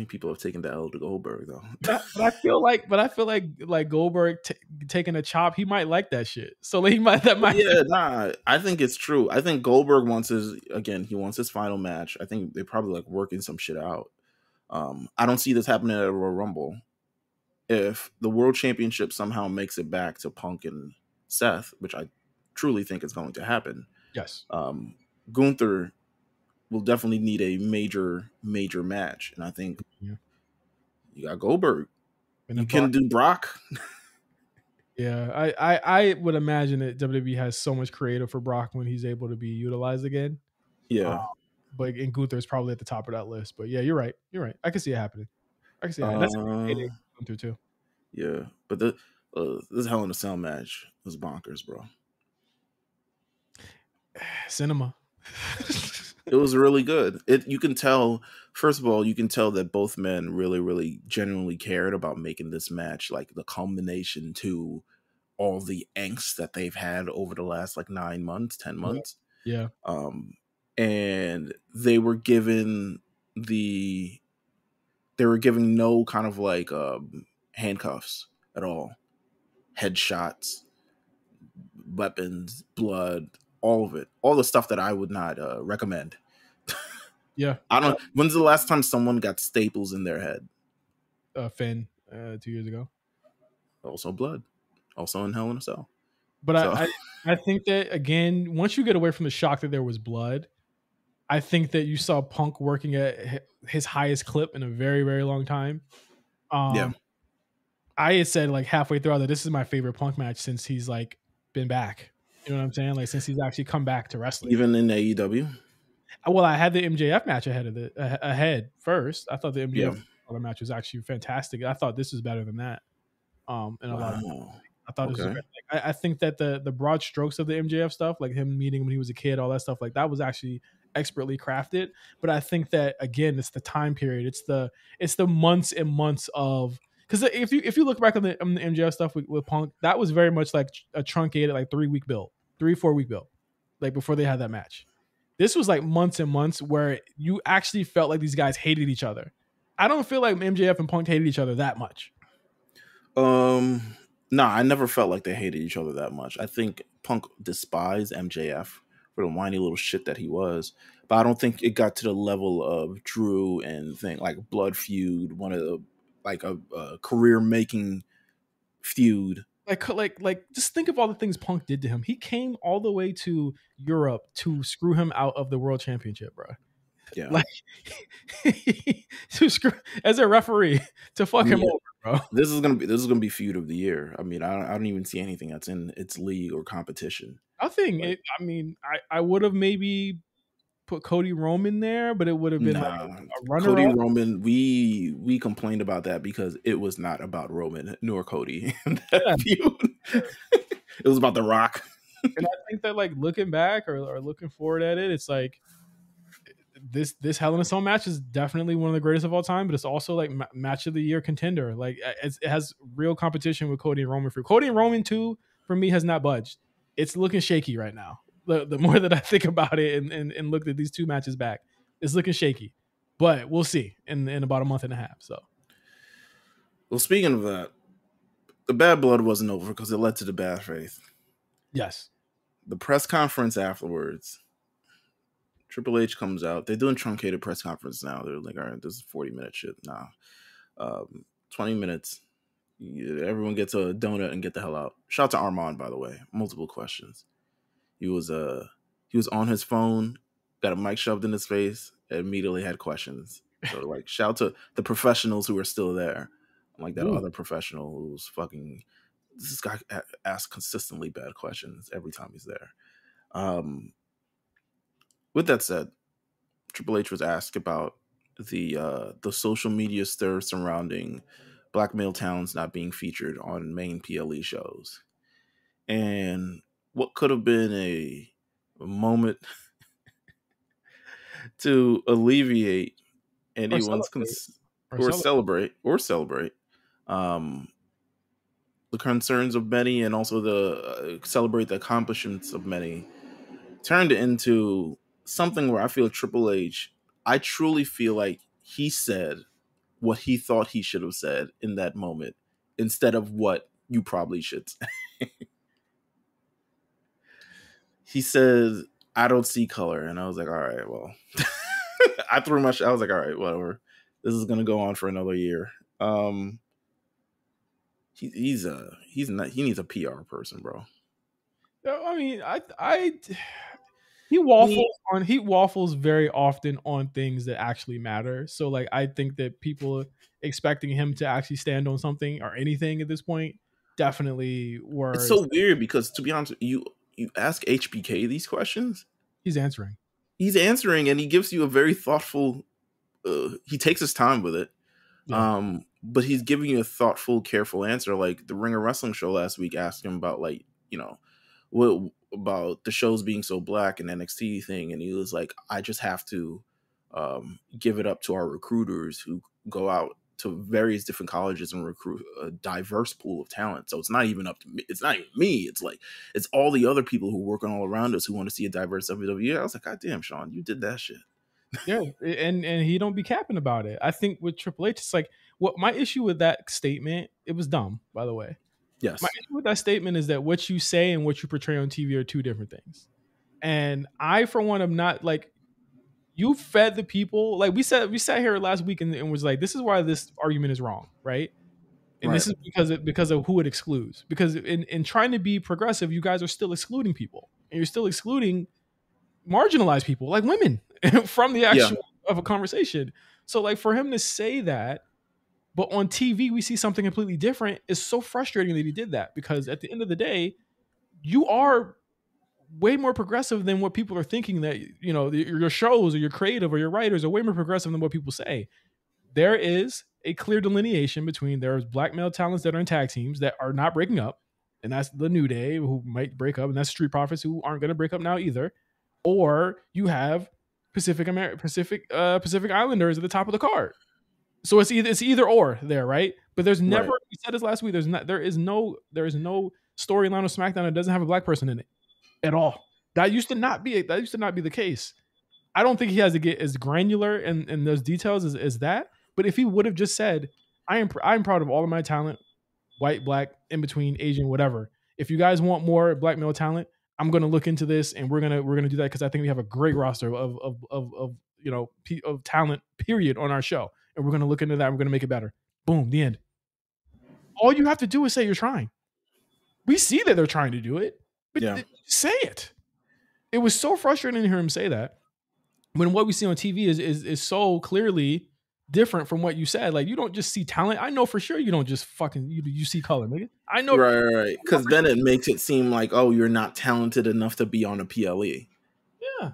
people have taken the L to Goldberg though? But I feel like Goldberg taking a chop, he might like that shit. So like, I think it's true. I think Goldberg wants his final match. I think they're probably like working some shit out. I don't see this happening at a Royal Rumble. If the World Championship somehow makes it back to Punk and Seth, which I truly think is going to happen, Yes. Gunther will definitely need a major match, and I think you got Goldberg. You can do Brock. Yeah, I would imagine that WWE has so much creative for Brock when he's able to be utilized again. Yeah, but and Gunther is probably at the top of that list. But yeah, you're right. You're right. I can see it happening. I can see it. That's a good payday for Gunther too. Yeah, but this Hell in a Cell match was bonkers, bro. Cinema. It was really good. You can tell. First of all, you can tell that both men really genuinely cared about making this match like the culmination to all the angst that they've had over the last like 9 months, 10 months. Yeah. And they were given no kind of like handcuffs at all. Headshots, weapons, blood, all of it. All the stuff that I would not recommend. Yeah. I don't. When's the last time someone got staples in their head? Finn, 2 years ago. Also blood. Also in Hell in a Cell. But so. I think that again, once you get away from the shock that there was blood, I think that you saw Punk working at his highest clip in a very, very long time. Yeah. I had said like halfway through that this is my favorite Punk match since he's like been back. You know what I'm saying? Like since he's actually come back to wrestling. Even in AEW. Well, I had the MJF match ahead first. I thought the MJF match was actually fantastic. I thought this was better than that. In a lot of ways. I thought it was great. Like, I think that the broad strokes of the MJF stuff, like him meeting when he was a kid, all that stuff, like that was actually expertly crafted. But I think that again, it's the time period. It's the months and months of, because if you look back on the MJF stuff with Punk, that was very much like a truncated like 4 week build, like before they had that match. This was like months and months where you actually felt like these guys hated each other. I don't feel like MJF and Punk hated each other that much. No, I never felt like they hated each other that much. I think Punk despised MJF for the whiny little shit that he was, but I don't think it got to the level of Drew and like blood feud, one of the like a career making feud. Like just think of all the things Punk did to him. He came all the way to Europe to screw him out of the World Championship, bro. Yeah, like to screw as a referee to fuck him over, bro. This is gonna be feud of the year. I mean, I don't even see anything that's in its league or competition. Nothing. I would have maybe put Cody Roman there, but it would have been like a runner. Cody Roman, we complained about that because it was not about Roman nor Cody. Feud. It was about The Rock. And I think that like looking back or looking forward at it, it's like this Hell in a Cell match is definitely one of the greatest of all time, but it's also like match of the year contender. Like it has real competition with Cody and Roman. For Cody and Roman too, for me, has not budged. It's looking shaky right now. The more that I think about it and looked at these two matches back, it's looking shaky. But we'll see in about a month and a half. So, well, speaking of that, the bad blood wasn't over because it led to the bad faith. Yes. The press conference afterwards, Triple H comes out. They're doing truncated press conference now. They're like, all right, this is 40-minute shit. Nah. 20 minutes. Everyone gets a donut and get the hell out. Shout out to Armand, by the way. Multiple questions. He was on his phone, got a mic shoved in his face, and immediately had questions. So like, shout out to the professionals who are still there. Like that other professional who's fucking. This guy asks consistently bad questions every time he's there. With that said, Triple H was asked about the social media stir surrounding Black Male Towns not being featured on main PLE shows, and what could have been a moment to alleviate anyone's celebrate the concerns of many, and also the celebrate the accomplishments of many, turned into something where I feel Triple H, I truly feel like he said what he thought he should have said in that moment instead of what you probably should say. He said, I don't see color. And I was like, all right, well, I was like, all right, whatever. This is gonna go on for another year. He's not. He needs a PR person, bro. I mean, He he waffles very often on things that actually matter. So like I think that people expecting him to actually stand on something or anything at this point definitely It's were. so weird because, to be honest, you ask HBK these questions, He's answering. he's answering, and he gives you a very thoughtful. He takes his time with it. Yeah. But he's giving you a thoughtful, careful answer. Like the Ringer Wrestling show last week asked him about, like, what about the shows being so black and NXT thing, and he was like, I just have to give it up to our recruiters who go out to various different colleges and recruit a diverse pool of talent. So it's not even up to me. It's not even me. It's like, it's all the other people who work on all around us who want to see a diverse WWE. I was like, God damn, Sean, you did that shit. Yeah, and he don't be capping about it. I think with Triple H, it's like what my issue with that statement. It was dumb, by the way. My Yes. issue with that statement is that what you say and what you portray on TV are two different things. And I, for one, am not like you fed the people. Like we sat here last week and was like, this is why this argument is wrong, right? And Right. this is because of who it excludes. Because in trying to be progressive, you guys are still excluding people, and you're still excluding marginalized people like women from the Yeah. actual of a conversation. So like for him to say that, but on TV we see something completely different is so frustrating that he did that, because at the end of the day, you are way more progressive than what people are thinking. That your shows or your creative or your writers are way more progressive than what people say. There is a clear delineation between there's black male talents that are in tag teams that are not breaking up, and that's the New Day who might break up, and that's Street Profits who aren't going to break up now either. Or you have Pacific Islanders at the top of the card. So it's either or there, right? But there's never, Right. we said this last week, there is no storyline of SmackDown that doesn't have a black person in it at all. That used to not be the case. I don't think he has to get as granular in those details as that. But if he would have just said, I'm proud of all of my talent, white, black, in between, Asian, whatever. If you guys want more black male talent, I'm gonna look into this, and we're gonna do that, because I think we have a great roster of talent, period, on our show, and we're gonna look into that. And we're gonna make it better. Boom, the end. All you have to do is say you're trying. We see that they're trying to do it, but Yeah. say it. It was so frustrating to hear him say that, when what we see on TV is so clearly different from what you said. Like, you don't just see talent. I know for sure you don't just fucking you see color, nigga. I know. Right. Because then it makes it seem like, oh, you're not talented enough to be on a PLE. Yeah.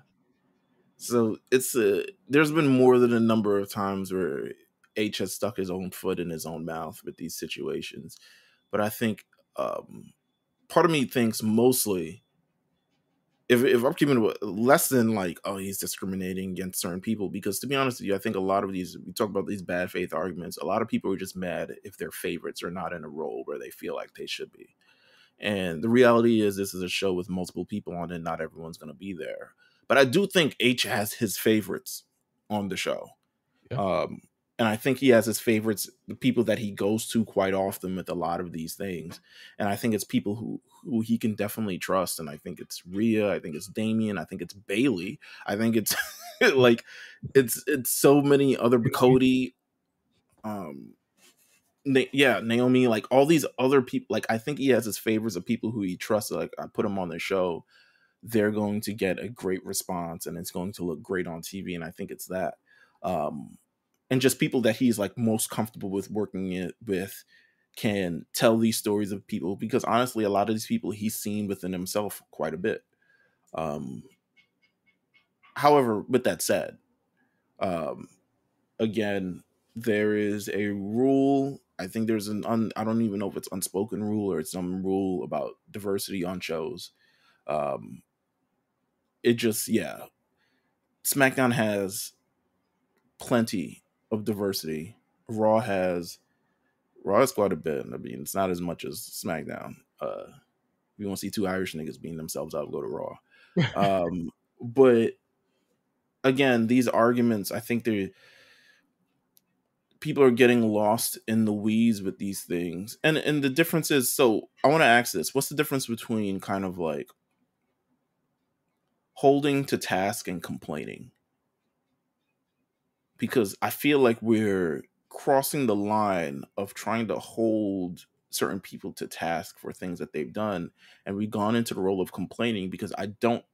So there's been more than a number of times where H has stuck his own foot in his own mouth with these situations. But I think part of me thinks mostly, if I'm keeping it less than like, oh, he's discriminating against certain people, because to be honest with you, I think a lot of these, we talk about these bad faith arguments, a lot of people are just mad if their favorites are not in a role where they feel like they should be. And the reality is, this is a show with multiple people on it. Not everyone's going to be there. But I do think H has his favorites on the show. Yeah. And I think he has his favorites, the people that he goes to quite often with a lot of these things. And I think it's people who he can definitely trust. And I think it's Rhea. I think it's Damien. I think it's Bailey. I think it's like, it's so many other, Cody. Naomi, like all these other people. Like, I think he has his favorites of people who he trusts. Like, I put him on the show, they're going to get a great response and it's going to look great on TV. And I think it's that. And just people that he's like most comfortable with working with can tell these stories of people, because honestly, a lot of these people he's seen within himself quite a bit. However, with that said, again, there is a rule. I think there's I don't even know if it's unspoken rule or it's some rule about diversity on shows. It just, SmackDown has plenty of diversity. Raw has quite a bit. I mean, it's not as much as SmackDown. We want to see two Irish niggas beating themselves up, go to Raw. But again, these arguments, I think people are getting lost in the weeds with these things. And the difference is, so I want to ask this, what's the difference between kind of like holding to task and complaining? because I feel like we're crossing the line of trying to hold certain people to task for things that they've done, and we've gone into the role of complaining because I don't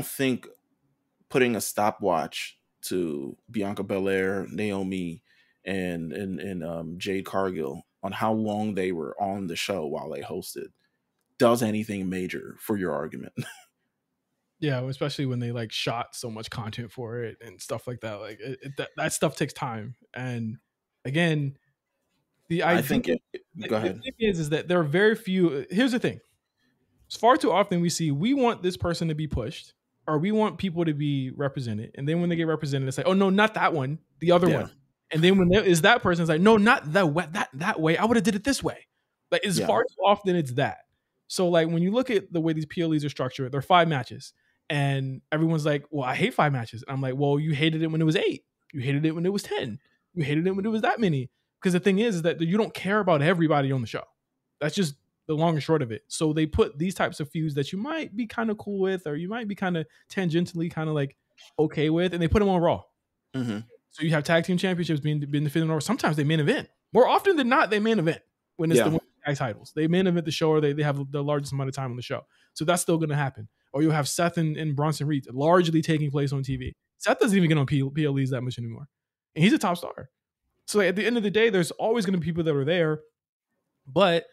think putting a stopwatch to Bianca Belair, Naomi, and Jade Cargill on how long they were on the show while they hosted does anything major for your argument. Yeah, especially when they like shot so much content for it and stuff like that. Like that stuff takes time. And again, the I idea, think it. Go the ahead. thing is that there are very few. Here's the thing: it's far too often we see we want this person to be pushed or we want people to be represented, and then when they get represented, it's like, oh no, not that one, the other Yeah. one. And then when there is that person, it's like, no, not that way. I would have did it this way. Like it's Yeah. far too often it's that. So like when you look at the way these PLEs are structured, they're 5 matches. And everyone's like, well, I hate 5 matches. And I'm like, well, you hated it when it was 8. You hated it when it was 10. You hated it when it was that many. Because the thing is that you don't care about everybody on the show. That's just the long and short of it. So they put these types of feuds that you might be kind of cool with, or you might be kind of tangentially kind of like okay with, and they put them on Raw. Mm-hmm. So you have tag team championships being defended on Raw. Sometimes they main event. More often than not, they main event when it's the tag titles. They main event the show, or they have the largest amount of time on the show. So that's still going to happen. Or you'll have Seth and Bronson Reed largely taking place on TV. Seth doesn't even get on PLEs that much anymore. And he's a top star. So at the end of the day, there's always going to be people that are there. But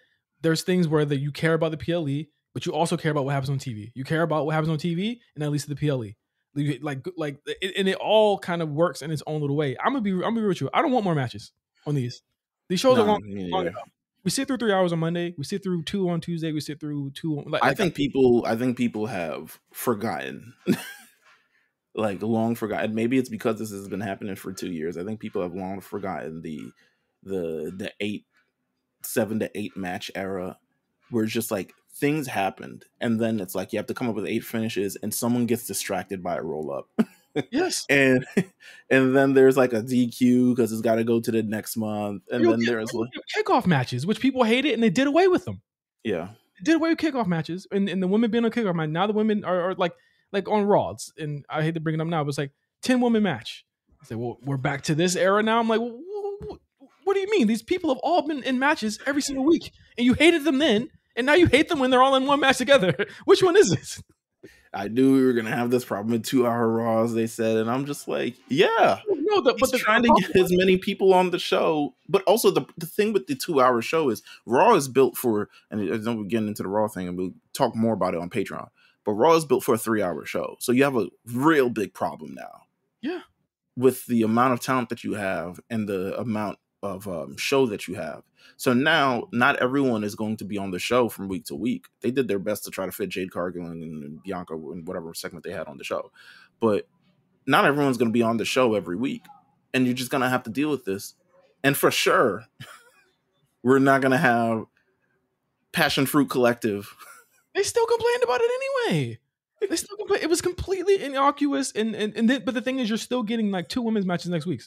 there's things where that you care about the PLE, but you also care about what happens on TV. You care about what happens on TV, and at least the PLE. And it all kind of works in its own little way. I'm gonna be real with you. I don't want more matches on these. These shows are long enough. We sit through 3 hours on Monday. We sit through 2 on Tuesday. We sit through 2 on, I think people have forgotten. Like long forgotten. Maybe it's because this has been happening for 2 years. I think people have long forgotten the 7 to 8 match era, where it's just like things happened, and then it's like you have to come up with 8 finishes, and someone gets distracted by a roll up. Yes, and then there's like a DQ because it's got to go to the next month, and then there's like kickoff matches, which people hated, and they did away with them. Yeah, they did away with kickoff matches, and the women being on kickoff match. Now the women are like on Raw, and I hate to bring it up now, but it's like 10 woman match. I say, well, we're back to this era now. I'm like, well, what do you mean? These people have all been in matches every single week, and you hated them then, and now you hate them when they're all in one match together. Which one is this? I knew we were gonna have this problem with 2-hour Raws, they said, and I'm just like, yeah. No, but he's trying to get as many people on the show, but also the thing with the 2-hour show is Raw is built for, and I know we're getting into the Raw thing, and we'll talk more about it on Patreon. But Raw is built for a 3-hour show, so you have a real big problem now. Yeah, with the amount of talent that you have and the amount of show that you have. So now, not everyone is going to be on the show from week to week. They did their best to try to fit Jade Cargill and Bianca in whatever segment they had on the show, but not everyone's going to be on the show every week, and you're just going to have to deal with this. And for sure, we're not going to have Passion Fruit Collective. They still complained about it anyway. They still complained. It was completely innocuous, but the thing is, you're still getting like 2 women's matches next week,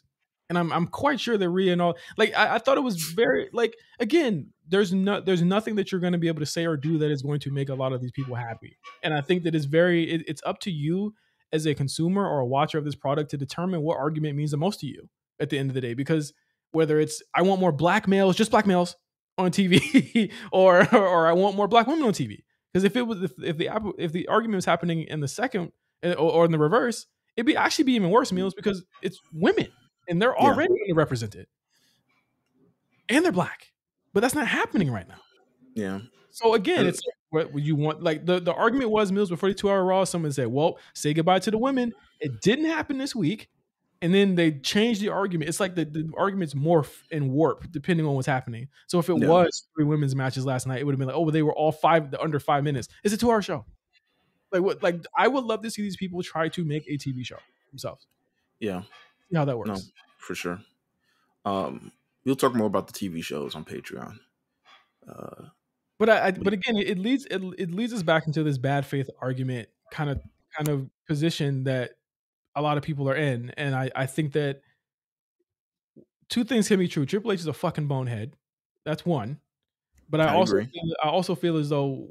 and I'm quite sure that Rhea and all, like I thought it was very, like, again, there's nothing that you're going to be able to say or do that is going to make a lot of these people happy. And I think that it's up to you as a consumer or a watcher of this product to determine what argument means the most to you at the end of the day. Because whether it's I want more black males, just black males on TV, or I want more black women on TV. Because if the argument was happening in the second or in the reverse, it'd actually be even worse, Meelz, because it's women and they're already underrepresented and they're black, but that's not happening right now. Yeah. So again, it's what would you want? Like the argument was, Meelz, before the 2-hour Raw, someone said, "Well, say goodbye to the women." It didn't happen this week, and then they changed the argument. It's like the arguments morph and warp depending on what's happening. So if it was 3 women's matches last night, it would have been like, oh, they were all under 5 minutes. It's a 2-hour show. Like what? Like I would love to see these people try to make a TV show themselves. Yeah, see how that works. No, for sure. We'll talk more about the TV shows on Patreon. But again, it leads us back into this bad faith argument kind of position that a lot of people are in, and I think that 2 things can be true. Triple H is a fucking bonehead. That's one. But I also feel as though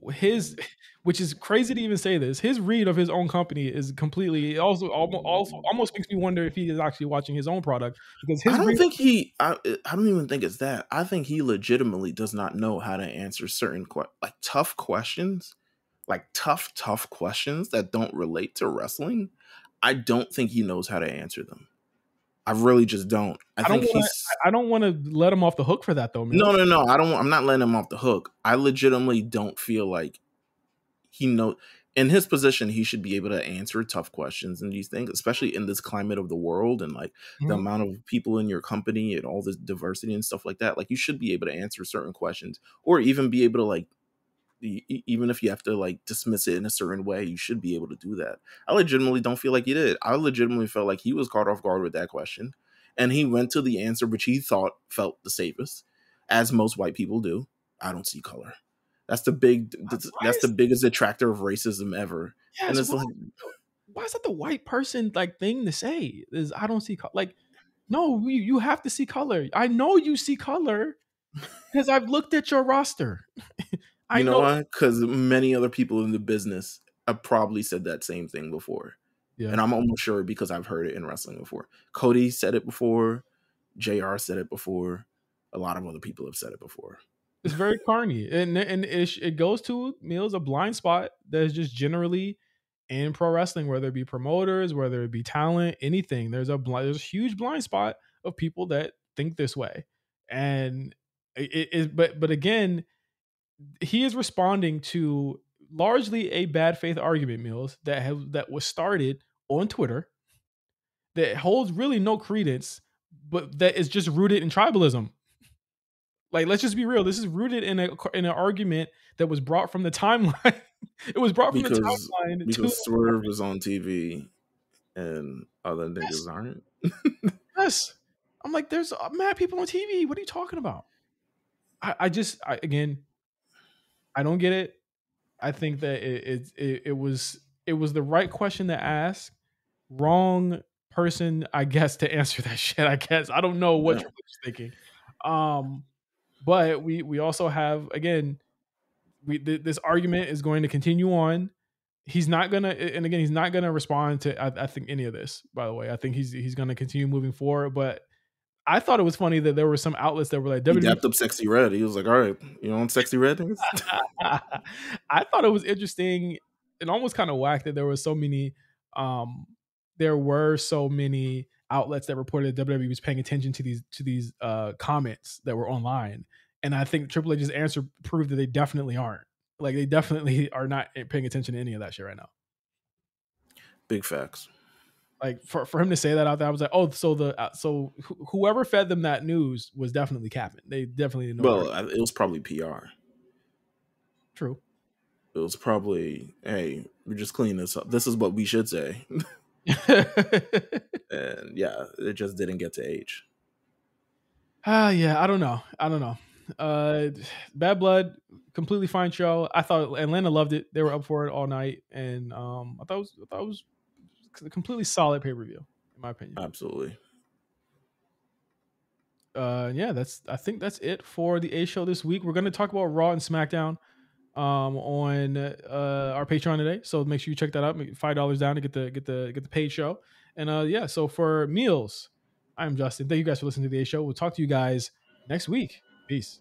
which is crazy to even say this. His read of his own company is completely also almost makes me wonder if he is actually watching his own product because I his don't read. think I don't even think it's that. I think he legitimately does not know how to answer certain like tough questions, like tough questions that don't relate to wrestling. I don't think he knows how to answer them. I really just don't. I think he's I don't want to let him off the hook for that though, no, Mills. no, no. I don't. I'm not letting him off the hook. I legitimately don't feel like he know in his position he should be able to answer tough questions and these things, especially in this climate of the world and like the Mhm. amount of people in your company and all this diversity and stuff like that. Like you should be able to answer certain questions or even be able to like even if you have to like dismiss it in a certain way, you should be able to do that. I legitimately don't feel like he did. I legitimately felt like he was caught off guard with that question and he went to the answer which he thought felt the safest, as most white people do. I don't see color. That's the big Why that's the is biggest attractor of racism ever. And yes? it's like Why is that the white person like thing to say? Is I don't see like no, you have to see color. I know you see color because I've looked at your roster. I you know know. why? Because many other people in the business have probably said that same thing before. Yeah, And I'm almost sure because I've heard it in wrestling before. Cody said it before. JR said it before. A lot of other people have said it before. it's very carny, and it goes to Meelz a blind spot that is just generally in pro wrestling, whether it be promoters, whether it be talent, anything. There's a huge blind spot of people that think this way, and it is. But again, he is responding to largely a bad faith argument, Mills, that was started on Twitter that holds really no credence, but that is just rooted in tribalism. Like, let's just be real. This is rooted in an argument that was brought from the timeline. It was brought from the Because timeline to because Swerve is on TV and other niggas yes, aren't. yes. I'm like, there's mad people on TV. What are you talking about? Again, I don't get it. I think that it was the right question to ask. Wrong person, I guess, to answer that shit. I guess I don't know what Yeah. Triple H is thinking. Um, but we also have again, this argument is going to continue on. He's not gonna, and again, he's not gonna respond to I think any of this. By the way, I think he's gonna continue moving forward. But I thought it was funny that there were some outlets that were like He WWE. dapped up Sexy Red. He was like, all right, you know, Sexy Red niggas? I thought it was interesting and almost kind of whack that um there were so many outlets that reported that WWE was paying attention to these comments that were online. And I think Triple H's answer proved that they definitely aren't. Like they definitely are not paying attention to any of that shit right now. Big facts. Like for him to say that out there, I was like, oh, so whoever fed them that news was definitely capping. They definitely didn't know what they were. Well, it was probably PR. True. It was probably, hey, we're just cleaning this up. This is what we should say. And yeah, it just didn't get to age. Yeah, I don't know. Bad Blood, completely fine show. I thought Atlanta loved it. They were up for it all night, and I thought it was a completely solid pay per view, in my opinion. Absolutely. Yeah, I think that's it for the A show this week. We're going to talk about Raw and SmackDown on our Patreon today, so make sure you check that out. $5 down to get the paid show. And yeah, so for Meelz, I'm Justin. Thank you guys for listening to the A show. We'll talk to you guys next week. Peace.